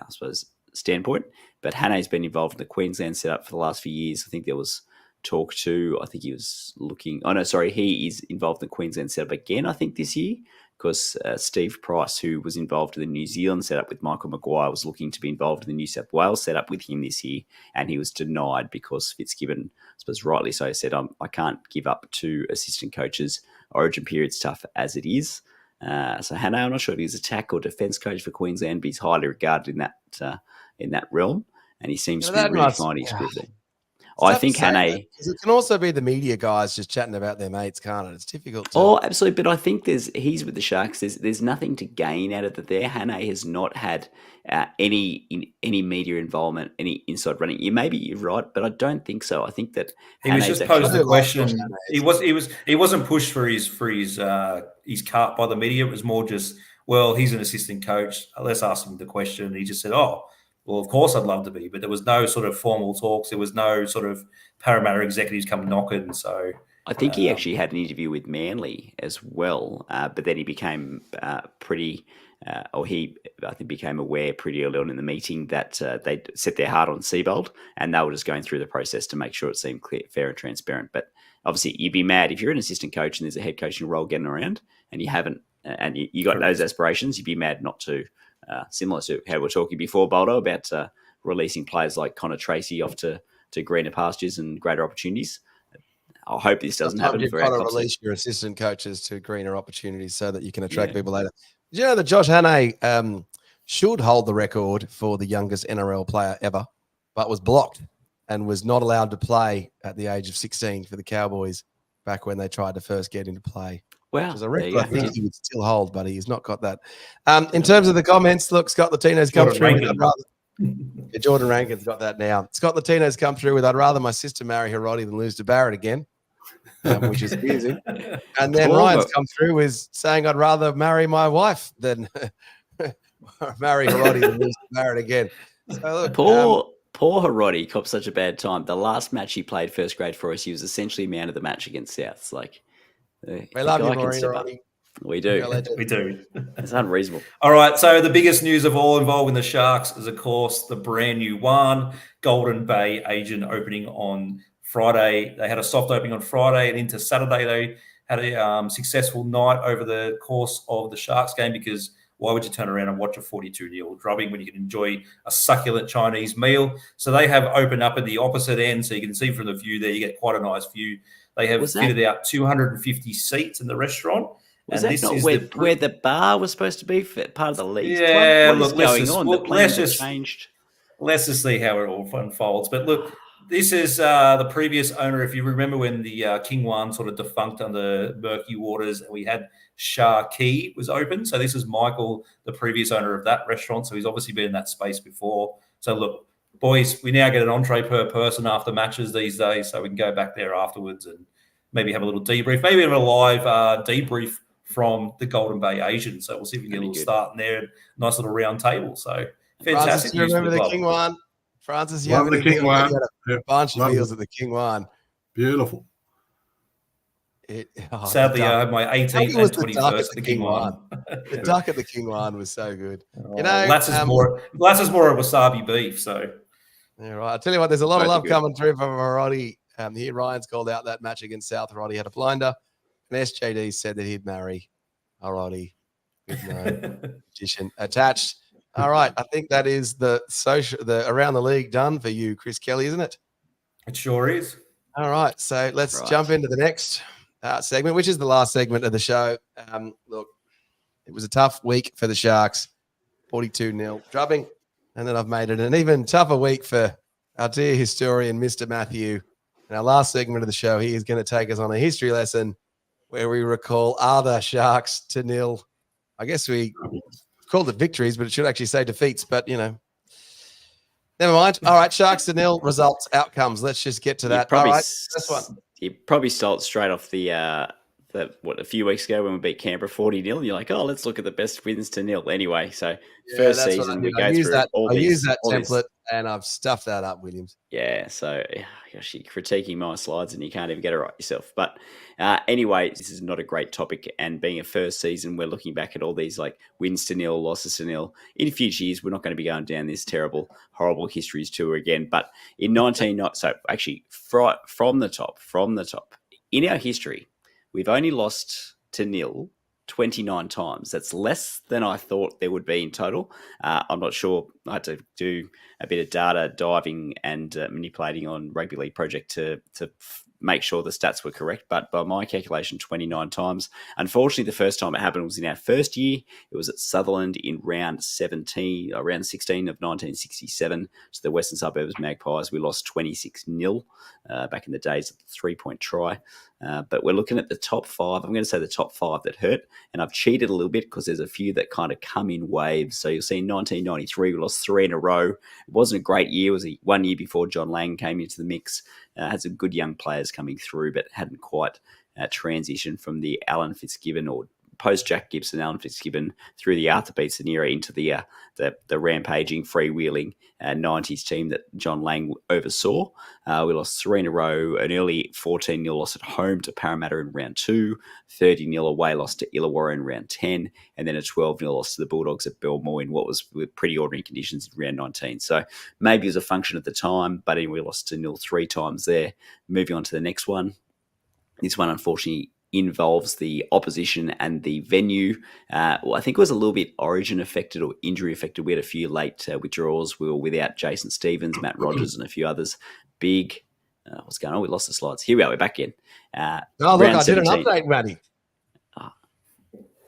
suppose, standpoint. But Hane's been involved in the Queensland setup for the last few years. I think there was talk to, I think he was looking, he is involved in the Queensland setup again, I think, this year, because Steve Price, who was involved in the New Zealand setup with Michael Maguire, was looking to be involved in the New South Wales setup with him this year, and he was denied because Fitzgibbon, I suppose rightly so, said, I can't give up 2 assistant coaches. Origin period's tough as it is. So Hane, I'm not sure if he's attack or defence coach for Queensland, but he's highly regarded in that realm, and he seems to be really finding his groove there. I think Hane. It can also be the media guys just chatting about their mates, can't it? It's difficult to. Oh, absolutely. But I think he's with the Sharks. There's nothing to gain out of it there. Hane has not had any media involvement, any inside running. You're right, but I don't think so. I think that he was just posed the question. He wasn't pushed for his cart by the media. It was more just, well, he's an assistant coach. Let's ask him the question. He just said, oh, well, of course I'd love to be, but there was no sort of formal talks. There was no sort of Parramatta executives come knocking. So I think he actually had an interview with Manly as well, but then he became became aware pretty early on in the meeting that they set their heart on Seabold, and they were just going through the process to make sure it seemed clear, fair and transparent. But obviously you'd be mad if you're an assistant coach and there's a head coaching role getting around and you haven't, and you got those aspirations, you'd be mad not to. Similar to how we were talking before, Baldo, about releasing players like Connor Tracy off to greener pastures and greater opportunities. I hope this doesn't happen. You've got to release your assistant coaches to greener opportunities so that you can attract people later. Did you know that Josh Hane should hold the record for the youngest NRL player ever, but was blocked and was not allowed to play at the age of 16 for the Cowboys back when they tried to first get into play? Wow. Which is a record I think he would still hold, but he's not got that. In terms of the comments, look, Scott Latino's come through. Jordan Rankin's got that now. Scott Latino's come through with, I'd rather my sister marry Hiroti than lose to Barrett again, which is amusing. And then Ryan's come through with saying, I'd rather marry my wife than marry Hiroti than lose to Barrett again. So look, Poor Hiroti copped such a bad time. The last match he played first grade for us, he was essentially man of the match against Souths. We love you, Maureen Hiroti. We do. We do. It's unreasonable. All right. So the biggest news of all involving the Sharks is, of course, the brand new one, Golden Bay Agent opening on Friday. They had a soft opening on Friday, and into Saturday they had a successful night over the course of the Sharks game, because why would you turn around and watch a 42-0 drubbing when you can enjoy a succulent Chinese meal? So they have opened up at the opposite end, so you can see from the view there, you get quite a nice view. They have fitted out 250 seats in the restaurant. Was that not where the bar was supposed to be for part of the league? Yeah, what is going on? The plans have changed. Let's just see how it all unfolds. But look, this is the previous owner. If you remember when the King One sort of defunct under murky waters, and we had Shah Key was open. So this is Michael, the previous owner of that restaurant. So he's obviously been in that space before. So look, boys, we now get an entree per person after matches these days, so we can go back there afterwards and maybe have a little debrief, maybe have a live debrief from the Golden Bay Asian. So we'll see if we can get a little start in there. Nice little round table. So fantastic. Francis, you remember the King One? Francis, you remember the King One? A bunch of meals at the King One. Beautiful. Sadly, I had my 18th and 21st at the King One. The duck at the King One was so good. You know, Lass is more of wasabi beef. So, yeah, right. I'll tell you what, there's a lot of love coming through from Hiroti. Here, Ryan's called out that match against South. Hiroti had a blinder. And SJD said that he'd marry Hiroti with no magician attached. All right. I think that is the around the league done for you, Chris Kelly, isn't it? It sure is. All right. So let's jump into the next segment, which is the last segment of the show. Look, it was a tough week for the Sharks, 42-0 drubbing, and then I've made it an even tougher week for our dear historian, Mr. Matthew. In our last segment of the show, he is going to take us on a history lesson where we recall other Sharks to nil. I guess we called it victories, but it should actually say defeats, but, you know, never mind. All right, Sharks to nil, results, outcomes. Let's just get to that. All right, this one. You probably stole it straight off a few weeks ago when we beat Canberra 40-0. You're like, oh, let's look at the best wins to nil. Anyway, so first season we go through all these. I use that template And I've stuffed that up, Williams. Yeah, so gosh, you're critiquing my slides and you can't even get it right yourself. But anyway, this is not a great topic. And being a first season, we're looking back at all these like wins to nil, losses to nil. In future years, we're not going to be going down this terrible, horrible histories tour again. But in so actually from the top, in our history, we've only lost to nil 29 times. That's less than I thought there would be in total. I'm not sure. I had to do a bit of data diving and manipulating on Rugby League Project to make sure the stats were correct. But by my calculation, 29 times. Unfortunately, the first time it happened was in our first year. It was at Sutherland in round 16 of 1967 to the Western Suburbs Magpies. We lost 26-0 back in the days of the 3-point try. But we're looking at the top 5. I'm going to say the top 5 that hurt. And I've cheated a little bit because there's a few that kind of come in waves. So you'll see in 1993, we lost 3 in a row. It wasn't a great year. It was 1 year before John Lang came into the mix. Had some good young players coming through, but hadn't quite transitioned from the Alan Fitzgibbon or post-Jack Gibson, Alan Fitzgibbon, through the Arthur Beetson era into the rampaging, freewheeling 90s team that John Lang oversaw. We lost 3 in a row, an early 14-0 loss at home to Parramatta in round 2, 30-0 away loss to Illawarra in round 10, and then a 12-0 loss to the Bulldogs at Belmore in what was with pretty ordinary conditions in round 19. So maybe it was a function at the time, but anyway, we lost to 0 3 times there. Moving on to the next one. This one, unfortunately, involves the opposition and the venue. Well, I think it was a little bit origin affected or injury affected. We had a few late withdrawals. We were without Jason Stevens, Matt Rogers, and a few others. Big. What's going on? We lost the slides. Here we are. We're back in. Look, I did an update, Matty.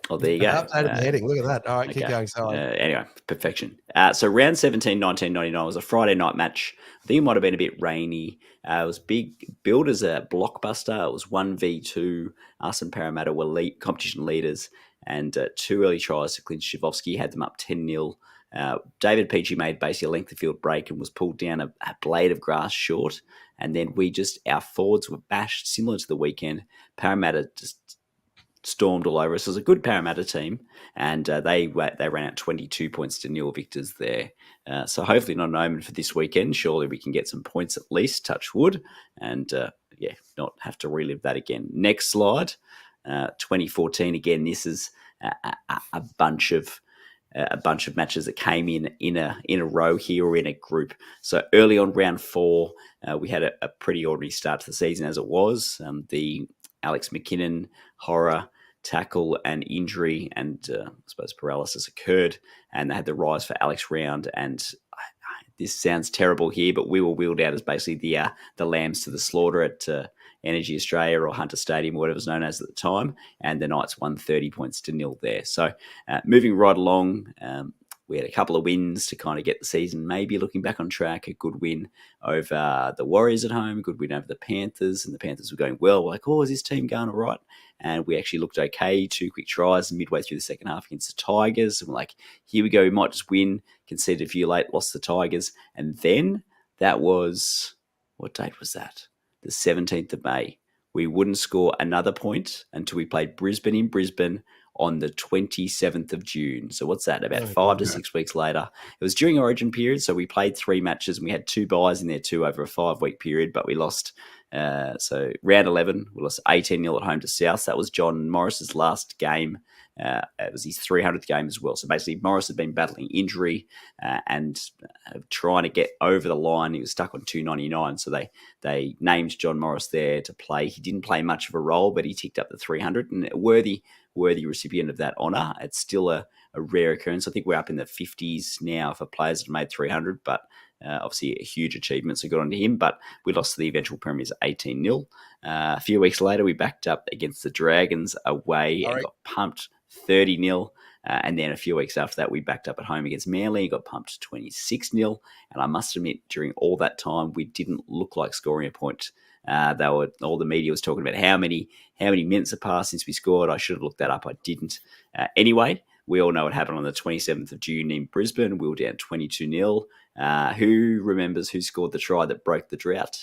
Oh, there you go. Updated the heading. Look at that. All right, okay. Keep going. Sorry. Anyway, perfection. So round 17, 1999 was a Friday night match. I think it might have been a bit rainy. It was big, billed as a blockbuster. It was 1v2. Us and Parramatta were competition leaders, and 2 early tries to clinch. Shivovsky had them up 10-0. David Peachy made basically a length of field break and was pulled down a blade of grass short. And then our forwards were bashed, similar to the weekend. Parramatta just stormed all over us. It was a good Parramatta team, and they ran out 22 points to 0 victors there. So hopefully not an omen for this weekend. Surely we can get some points at least, touch wood, and not have to relive that again. Next slide, 2014. Again, this is a bunch of matches that came in a row here or in a group. So early on round 4, we had a pretty ordinary start to the season as it was. The Alex McKinnon horror tackle and injury and I suppose paralysis occurred, and they had the rise for Alex Round. And this sounds terrible here, but we were wheeled out as basically the lambs to the slaughter at Energy Australia or Hunter Stadium, or whatever it was known as at the time, and the Knights won 30 points to 0 there. So moving right along, we had a couple of wins to kind of get the season maybe looking back on track. A good win over the Warriors at home, a good win over the Panthers, and the Panthers were going well. We're like, is this team going all right? And we actually looked okay. 2 quick tries midway through the second half against the Tigers. And we're like, here we go, we might just win. Conceded a few late, lost the Tigers. And then that was, what date was that? The 17th of May. We wouldn't score another point until we played Brisbane in Brisbane on the 27th of June. So what's that? About 5 to 6 weeks later. It was during Origin period, so we played 3 matches and we had 2 buys in there too over a 5-week period, but we lost. So round 11, we lost 18-0 at home to South. That was John Morris's last game. It was his 300th game as well. So basically, Morris had been battling injury and trying to get over the line. He was stuck on 299. So they named John Morris there to play. He didn't play much of a role, but he ticked up the 300 and a worthy recipient of that honour. It's still a rare occurrence. I think we're up in the 50s now for players that have made 300, but obviously a huge achievement, so good on to him. But we lost to the eventual Premiers 18-0. A few weeks later, we backed up against the Dragons away and got pumped 30-0. And then a few weeks after that, we backed up at home against Manly and got pumped 26-0. And I must admit, during all that time, we didn't look like scoring a point. All the media was talking about how many minutes have passed since we scored. I should have looked that up. I didn't. Anyway, we all know what happened on the 27th of June in Brisbane. We were down 22-0. Who remembers who scored the try that broke the drought?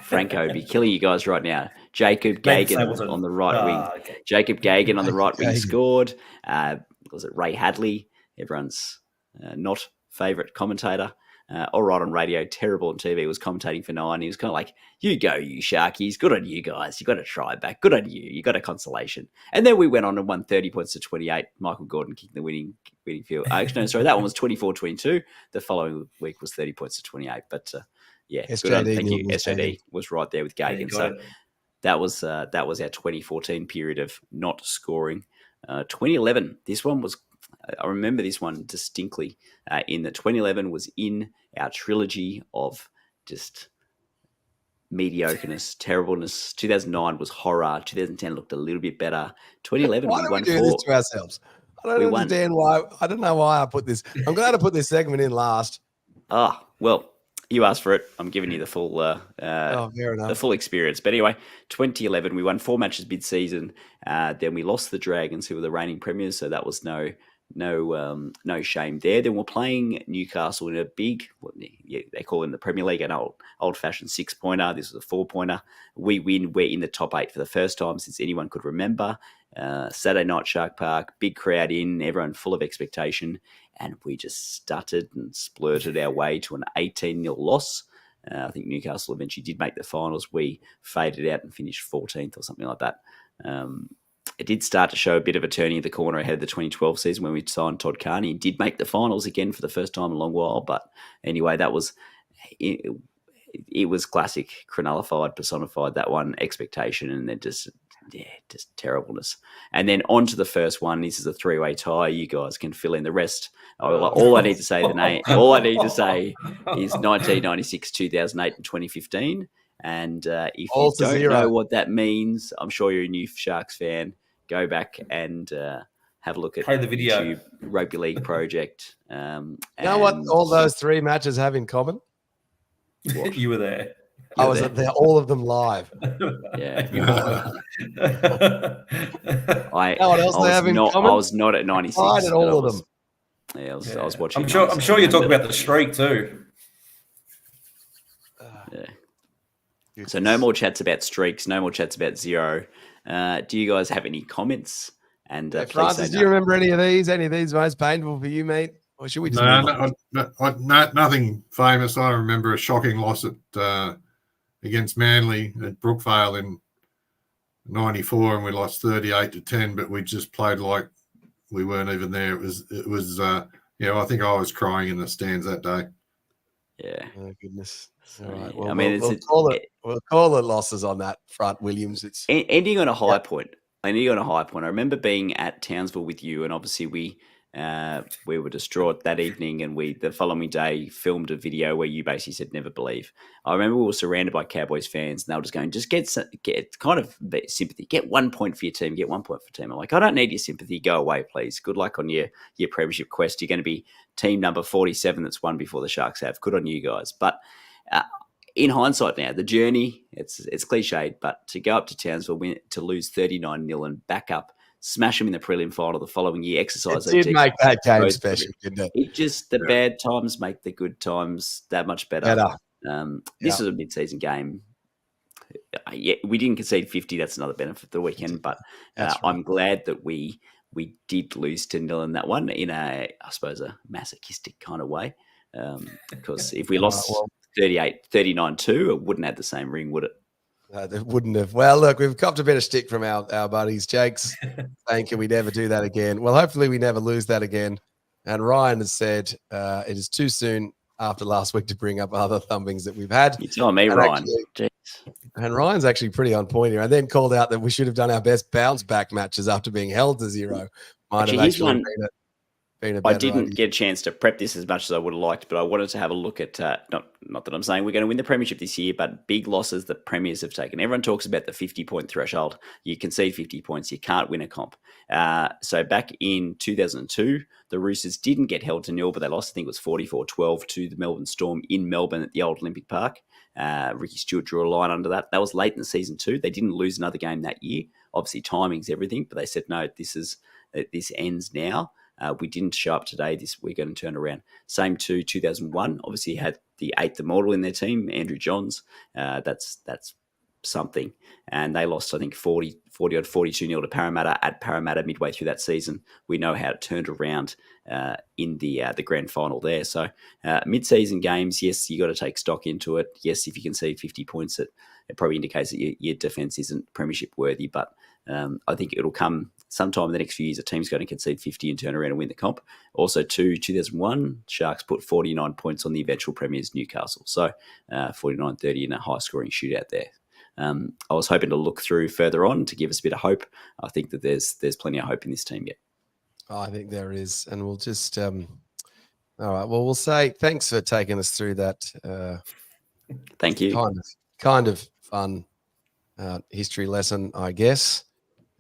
Franco would be killing you guys right now. Jacob Gagan on the right wing. Okay. Jacob Gagan on the right wing scored. Was it Ray Hadley? everyone's not favourite commentator. All right on radio, terrible on TV, was commentating for Nine. He was kind of like, you go, you Sharkies. Good on you guys. You got a try back. Good on you. You got a consolation. And then we went on and won 30 points to 28. Michael Gordon kicked the winning field. Actually, no, sorry, that one was 24-22. The following week was 30 points to 28. But yeah, good on, thank you. SJD was right there with Gagan. So that was our 2014 period of not scoring. 2011, this one was, I remember this one distinctly, in that 2011 was in our trilogy of just mediocreness, terribleness. 2009 was horror. 2010 looked a little bit better. 2011, why we do won we do this to ourselves? I don't understand why. I don't know why I put this. I'm glad to put this segment in last. Well, you asked for it. I'm giving you the full fair enough. the full experience. But anyway, 2011, we won 4 matches mid-season. Then we lost the Dragons, who were the reigning premiers, so that was no shame there. Then we're playing Newcastle in a big, they call it in the Premier League, an old-fashioned 6-pointer. This was a 4-pointer. We win. We're in the top 8 for the first time since anyone could remember. Saturday night, Shark Park, big crowd in, everyone full of expectation, and we just stuttered and splurted our way to an 18-0 loss. I think Newcastle eventually did make the finals. We faded out and finished 14th or something like that. It did start to show a bit of a turning of the corner ahead of the 2012 season when we signed Todd Carney. He did make the finals again for the first time in a long while. But anyway, that was it was classic, Cronulla-fied, personified, that one, expectation, and then just terribleness. And then on to the first one. This is a 3-way tie. You guys can fill in the rest. All I need to say is 1996, 2008, and 2015. And if All you don't 0. know what that means, I'm sure you're a new Sharks fan. Go back and have a look at Play the video. YouTube Rugby League Project. You know what all those 3 matches have in common? You were there. I was there, all of them live. Yeah. I was not at 96. I at all of them. Yeah, I was watching. I'm sure you're talking about the streak too. Yeah. So no more chats about streaks. No more chats about 0. Do you guys have any comments? And Francis, do you remember any of these? Any of these most painful for you, mate? Or should we? No, nothing famous. I remember a shocking loss at against Manly at Brookvale in '94, and we lost 38-10. But we just played like we weren't even there. It was. I think I was crying in the stands that day. Yeah. Oh goodness. All Yeah. right. Well, I mean, we'll call it losses on that front, Williams. It's ending on a high point. I remember being at Townsville with you, and obviously we were distraught that evening, and the following day filmed a video where you basically said never believe. I remember we were surrounded by Cowboys fans, and they were just going, just get kind of sympathy, get 1 point for your team, get 1 point for your team. I'm like, I don't need your sympathy, go away, please. Good luck on your premiership quest. You're going to be team number 47 that's won before the Sharks have. Good on you guys. But in hindsight now, the journey, it's cliched, but to go up to Townsville, to lose 39-0 and back up, smash them in the prelim final the following year, exercise. It did make that game special, didn't it? The bad times make the good times that much better. This was a mid-season game. Yeah, we didn't concede 50. That's another benefit of the weekend, but right. I'm glad that we did lose 10-0 in that one in a masochistic kind of way. Because if we lost 39-2, it wouldn't have the same ring, would it? It wouldn't have. Well, look, we've copped a bit of stick from our buddies, Jakes, saying, can we never do that again? Well, hopefully we never lose that again. And Ryan has said it is too soon after last week to bring up other thumpings that we've had. You're telling me, Ryan. And Ryan's actually pretty on point here. And then called out that we should have done our best bounce back matches after being held to 0. Might have actually been a I didn't get a chance to prep this as much as I would have liked, but I wanted to have a look at, not that I'm saying we're going to win the premiership this year, but big losses that premiers have taken. Everyone talks about the 50-point threshold. You concede 50 points, you can't win a comp. So back in 2002, the Roosters didn't get held to 0, but they lost, I think it was 44-12 to the Melbourne Storm in Melbourne at the old Olympic Park. Ricky Stewart drew a line under that. That was late in the season too. They didn't lose another game that year. Obviously, timing's everything, but they said, no, this ends now. We didn't show up today. We're going to turn around. Same to 2001. Obviously, had the 8th immortal in their team, Andrew Johns. That's something. And they lost, I think, 42-0 to Parramatta at Parramatta midway through that season. We know how it turned around in the grand final there. So mid-season games, yes, you got to take stock into it. Yes, if you concede 50 points, it probably indicates that your defence isn't premiership worthy. But I think it'll come sometime in the next few years. A team's going to concede 50 and turn around and win the comp. Also, 2001, Sharks put 49 points on the eventual premiers Newcastle. So 49-30 in a high-scoring shootout there. I was hoping to look through further on to give us a bit of hope. I think that there's plenty of hope in this team yet. I think there is, and we'll just all right. Well, we'll say thanks for taking us through that. Thank you. Kind of fun history lesson, I guess.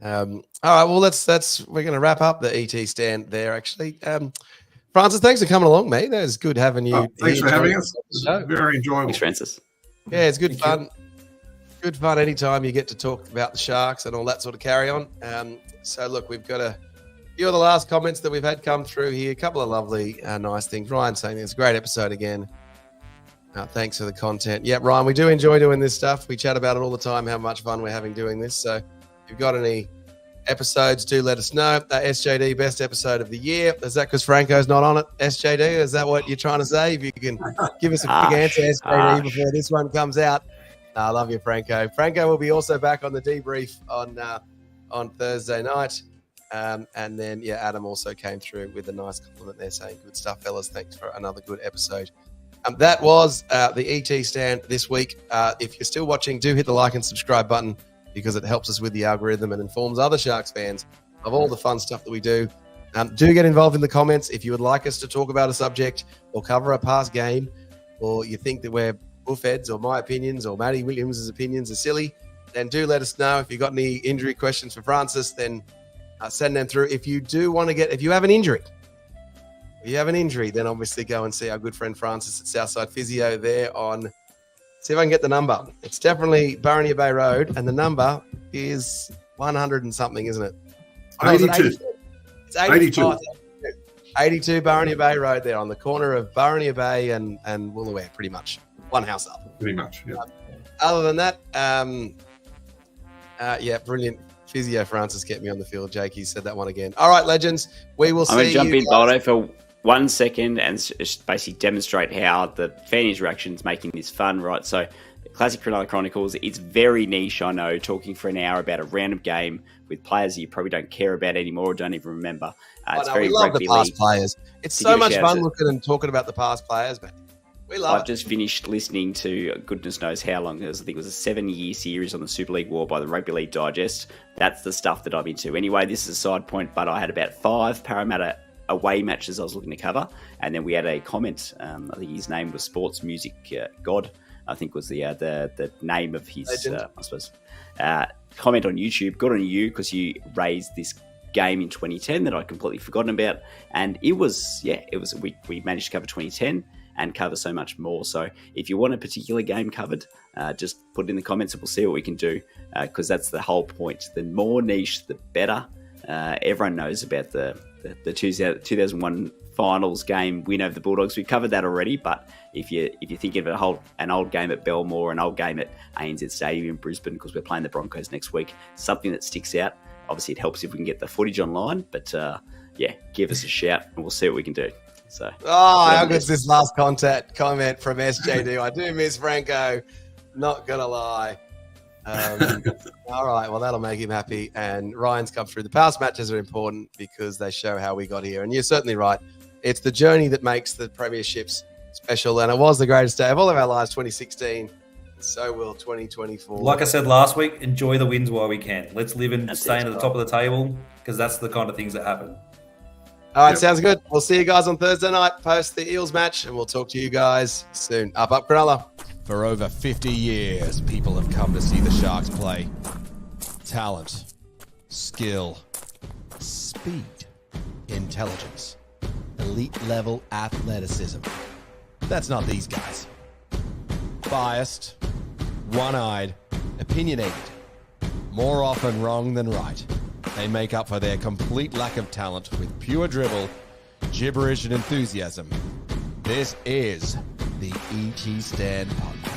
All right. Well, we're going to wrap up the ET stand there. Actually, Francis, thanks for coming along, mate. It was good having you. Thanks for having us. Very enjoyable. Thanks, Francis. Yeah, it's good fun. Good fun anytime you get to talk about the Sharks and all that sort of carry on. So, look, we've got a few of the last comments that we've had come through here. A couple of lovely, nice things. Ryan saying it's a great episode again. Thanks for the content. Yeah, Ryan, we do enjoy doing this stuff. We chat about it all the time, how much fun we're having doing this. So, if you've got any episodes, do let us know. SJD, best episode of the year. Is that because Franco's not on it, SJD? Is that what you're trying to say? If you can give us a quick answer, SJD, before this one comes out. I love you, Franco. Franco will be also back on the debrief on Thursday night. And then, yeah, Adam also came through with a nice compliment there saying, good stuff, fellas. Thanks for another good episode. That was the ET stand this week. If you're still watching, do hit the like and subscribe button because it helps us with the algorithm and informs other Sharks fans of all the fun stuff that we do. Do get involved in the comments if you would like us to talk about a subject or cover a past game, or you think that we're bullfeds or my opinions or Matty Williams' opinions are silly, then do let us know. If you've got any injury questions for Francis, then send them through. If you have an injury, then obviously go and see our good friend Francis at Southside Physio there on, see if I can get the number. It's definitely Baronier Bay Road, and the number is 100 and something, isn't it? 82. It's 82. 82 Baronier Bay Road there on the corner of Baronier Bay and Woolooware, pretty much. One house up. Pretty much, yeah. Other than that, yeah, brilliant. Physio Francis kept me on the field. Jake, he said that one again. All right, legends. We will see you. I'm going to jump in, Baldo, for 1 second and basically demonstrate how the fan interaction is making this fun, right? So, Classic Cronulla Chronicles, it's very niche, I know, talking for an hour about a random game with players that you probably don't care about anymore or don't even remember. It's very we love rugby the past league. players. It's so much fun looking and talking about the past players, man. We love I've just finished listening to goodness knows how long. I think it was a 7-year series on the Super League War by the Rugby League Digest. That's the stuff that I'm into. Anyway, this is a side point, but I had about 5 Parramatta away matches I was looking to cover. And then we had a comment. I think his name was Sports Music God, I think was the name of his, I suppose, comment on YouTube. Good on you, because you raised this game in 2010 that I'd completely forgotten about. And we managed to cover 2010. And cover so much more. So if you want a particular game covered, just put it in the comments and we'll see what we can do, because that's the whole point. The more niche, the better. Everyone knows about the 2001 finals game win over the Bulldogs. We covered that already, but if you're thinking of an old game at Belmore, an old game at ANZ Stadium in Brisbane, because we're playing the Broncos next week, something that sticks out. Obviously, it helps if we can get the footage online, but give us a shout and we'll see what we can do. So, how good's this last comment from SJD? I do miss Franco, not gonna lie. All right, well, that'll make him happy. And Ryan's come through. The past matches are important because they show how we got here. And you're certainly right. It's the journey that makes the premierships special. And it was the greatest day of all of our lives, 2016. So will 2024. Like I said last week, enjoy the wins while we can. Let's live and stay at the top of the table, because that's the kind of things that happen. All right, sounds good. We'll see you guys on Thursday night post the Eels match, and we'll talk to you guys soon. Up Cronulla. For over 50 years, people have come to see the Sharks play. Talent, skill, speed, intelligence, elite-level athleticism. That's not these guys. Biased, one-eyed, opinionated, more often wrong than right. They make up for their complete lack of talent with pure dribble, gibberish, and enthusiasm. This is the ET Stand Podcast.